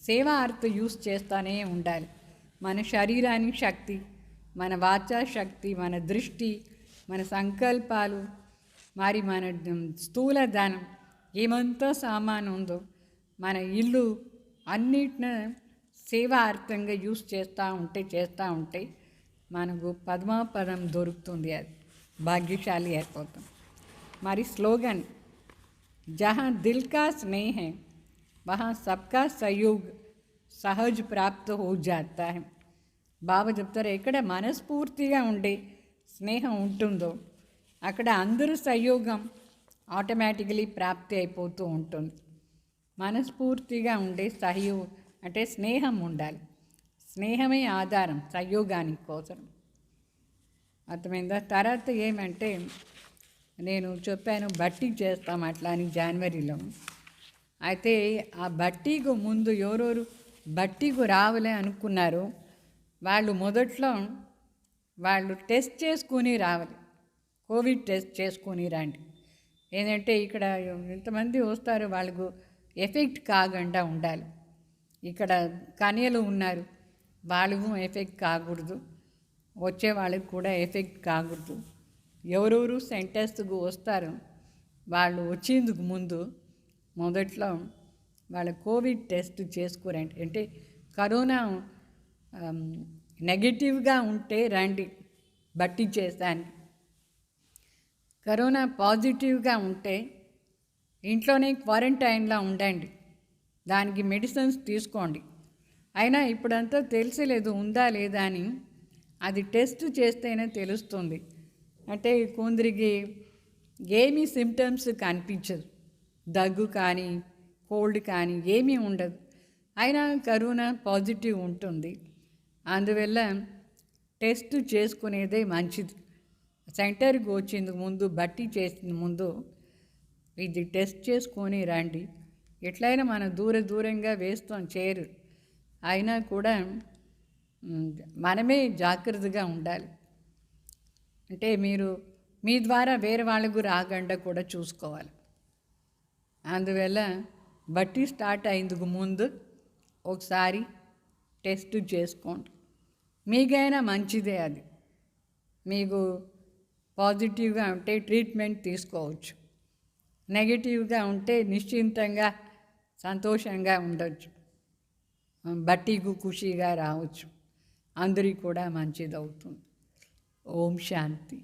సేవా అర్థ యూస్ చేస్తూనే ఉండాలి. మన శరీరానికి శక్తి, మన వాచా శక్తి, మన దృష్టి, మన సంకల్పాలు, మరి మన స్థూల ధనం ఏమంతా సామాను ఉందో మన ఇల్లు అన్నిటిని సేవా అర్థంగా యూస్ చేస్తూ ఉంటే మనకు పద్మాపదం దొరుకుతుంది, అది భాగ్యశాలి అయిపోతాం. మరి స్లోగన్ జहाँ दिल का स्नेह है वहाँ सबका सहयोग सहज प्राप्त हो जाता है. బాబా చెప్తారు ఎక్కడ మనస్ఫూర్తిగా ఉండే స్నేహం ఉంటుందో అక్కడ అందరూ సహయోగం ఆటోమేటికలీ ప్రాప్తి అయిపోతూ ఉంటుంది. మనస్ఫూర్తిగా ఉండే సహయోగం అంటే స్నేహం ఉండాలి. స్నేహమే ఆధారం సహయోగానికి కోసం. అర్థమైందా? తర్వాత ఏమంటే నేను చెప్పాను బట్టి చేస్తాం అట్లా అని జనవరిలో. అయితే ఆ బట్టీకు ముందు ఎవరెవరు బట్టీకు రావాలే అనుకున్నారు వాళ్ళు మొదట్లో వాళ్ళు టెస్ట్ చేసుకుని రావాలి, కోవిడ్ టెస్ట్ చేసుకుని రండి. ఏంటంటే ఇక్కడ ఎంతమంది వస్తారు వాళ్ళకు ఎఫెక్ట్ కాకుండా ఉండాలి. ఇక్కడ కన్యలు ఉన్నారు, వాళ్ళకు ఎఫెక్ట్ కాకూడదు, వచ్చే వాళ్ళకి కూడా ఎఫెక్ట్ కాకూడదు. ఎవరెవరు సెంటెన్స్కు వస్తారు వాళ్ళు వచ్చేందుకు ముందు మొదట్లో వాళ్ళ కోవిడ్ టెస్ట్ చేసుకోరండి. అంటే కరోనా నెగిటివ్గా ఉంటే రండి బట్టి చేస్తాను, కరోనా పాజిటివ్గా ఉంటే ఇంట్లోనే క్వారంటైన్లో ఉండండి, దానికి మెడిసిన్స్ తీసుకోండి. అయినా ఇప్పుడంతా తెలిసలేదు ఉందా లేదా అని, అది టెస్ట్ చేస్తేనే తెలుస్తుంది. అంటే కొందరికి ఏమీ సిమ్టమ్స్ కనిపించదు, దగ్గు కానీ కోల్డ్ కానీ ఏమీ ఉండదు, అయినా కరోనా పాజిటివ్ ఉంటుంది. అందువల్ల టెస్ట్ చేసుకునేదే మంచిది. సెంటర్కి వచ్చేందుకు ముందు, బట్టి చేసిన ముందు ఇది టెస్ట్ చేసుకొని రండి. ఎట్లయినా మనం దూరంగా వేస్తాం చైర్, అయినా కూడా మనమే జాగ్రత్తగా ఉండాలి. అంటే మీరు మీ ద్వారా వేరే వాళ్ళకు రాకుండా కూడా చూసుకోవాలి. అందువల్ల బట్టి స్టార్ట్ అయ్యేందుకు ముందు ఒకసారి టెస్ట్ చేసుకోండి. మీకైనా మంచిదే అది. మీకు పాజిటివ్గా ఉంటే ట్రీట్మెంట్ తీసుకోవచ్చు, నెగిటివ్గా ఉంటే నిశ్చింతంగా సంతోషంగా ఉండొచ్చు, బట్టికు ఖుషిగా రావచ్చు. అందరికీ కూడా మంచిది అవుతుంది. ఓం శాంతి.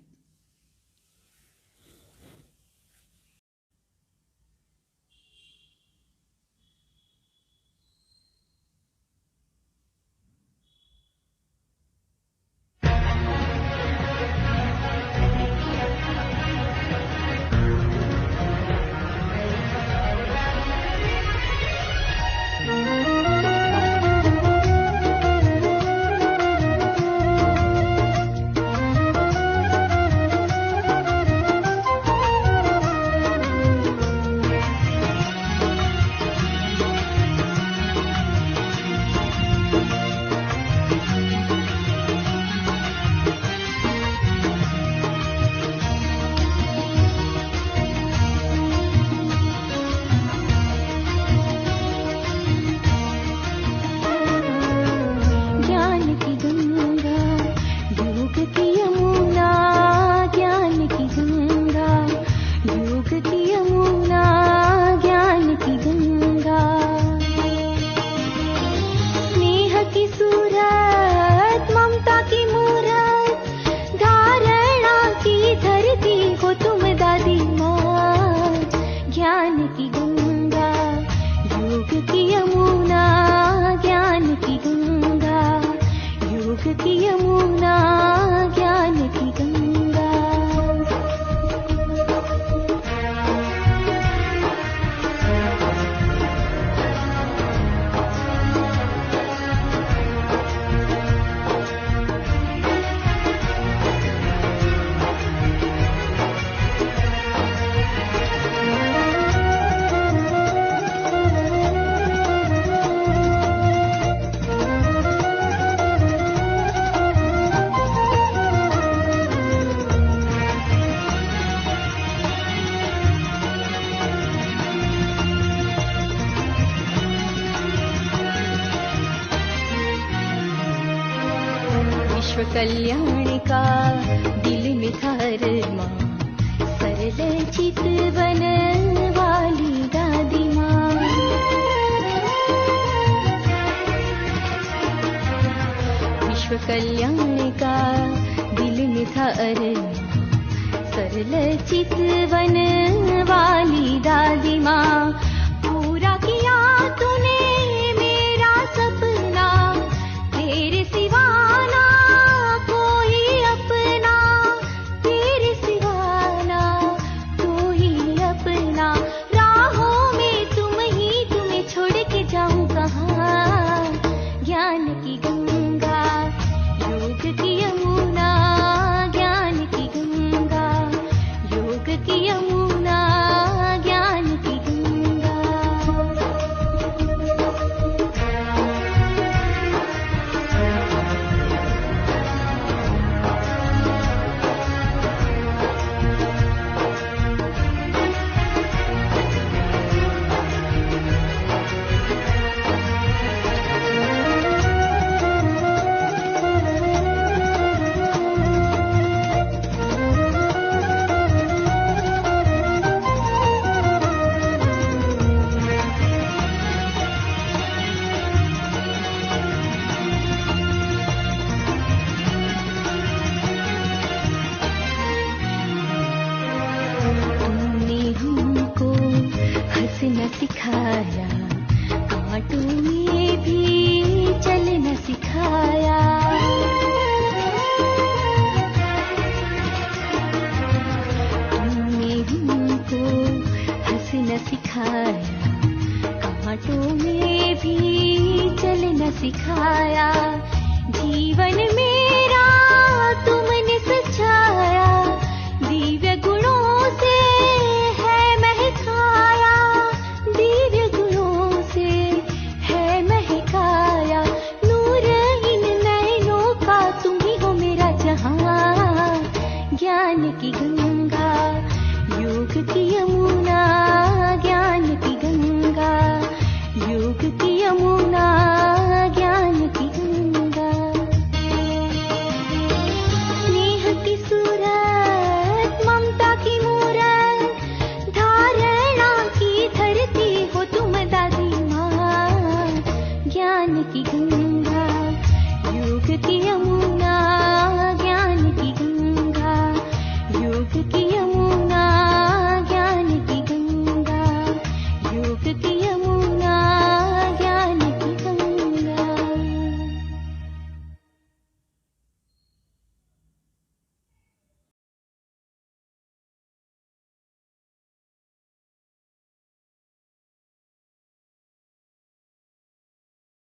कल्याण का दिल में था अरमा, सरल चितवन वाली दादी माँ। विश्व कल्याण का दिल में था अरमा, सरल चितवन वाली दादी माँ। पूरा किया तूने मेरा सपना, तेरे सिवा सिखाया, कांटों में भी चलना सिखाया। सिखाया, कांटों में भी चलना सिखाया। जीवन में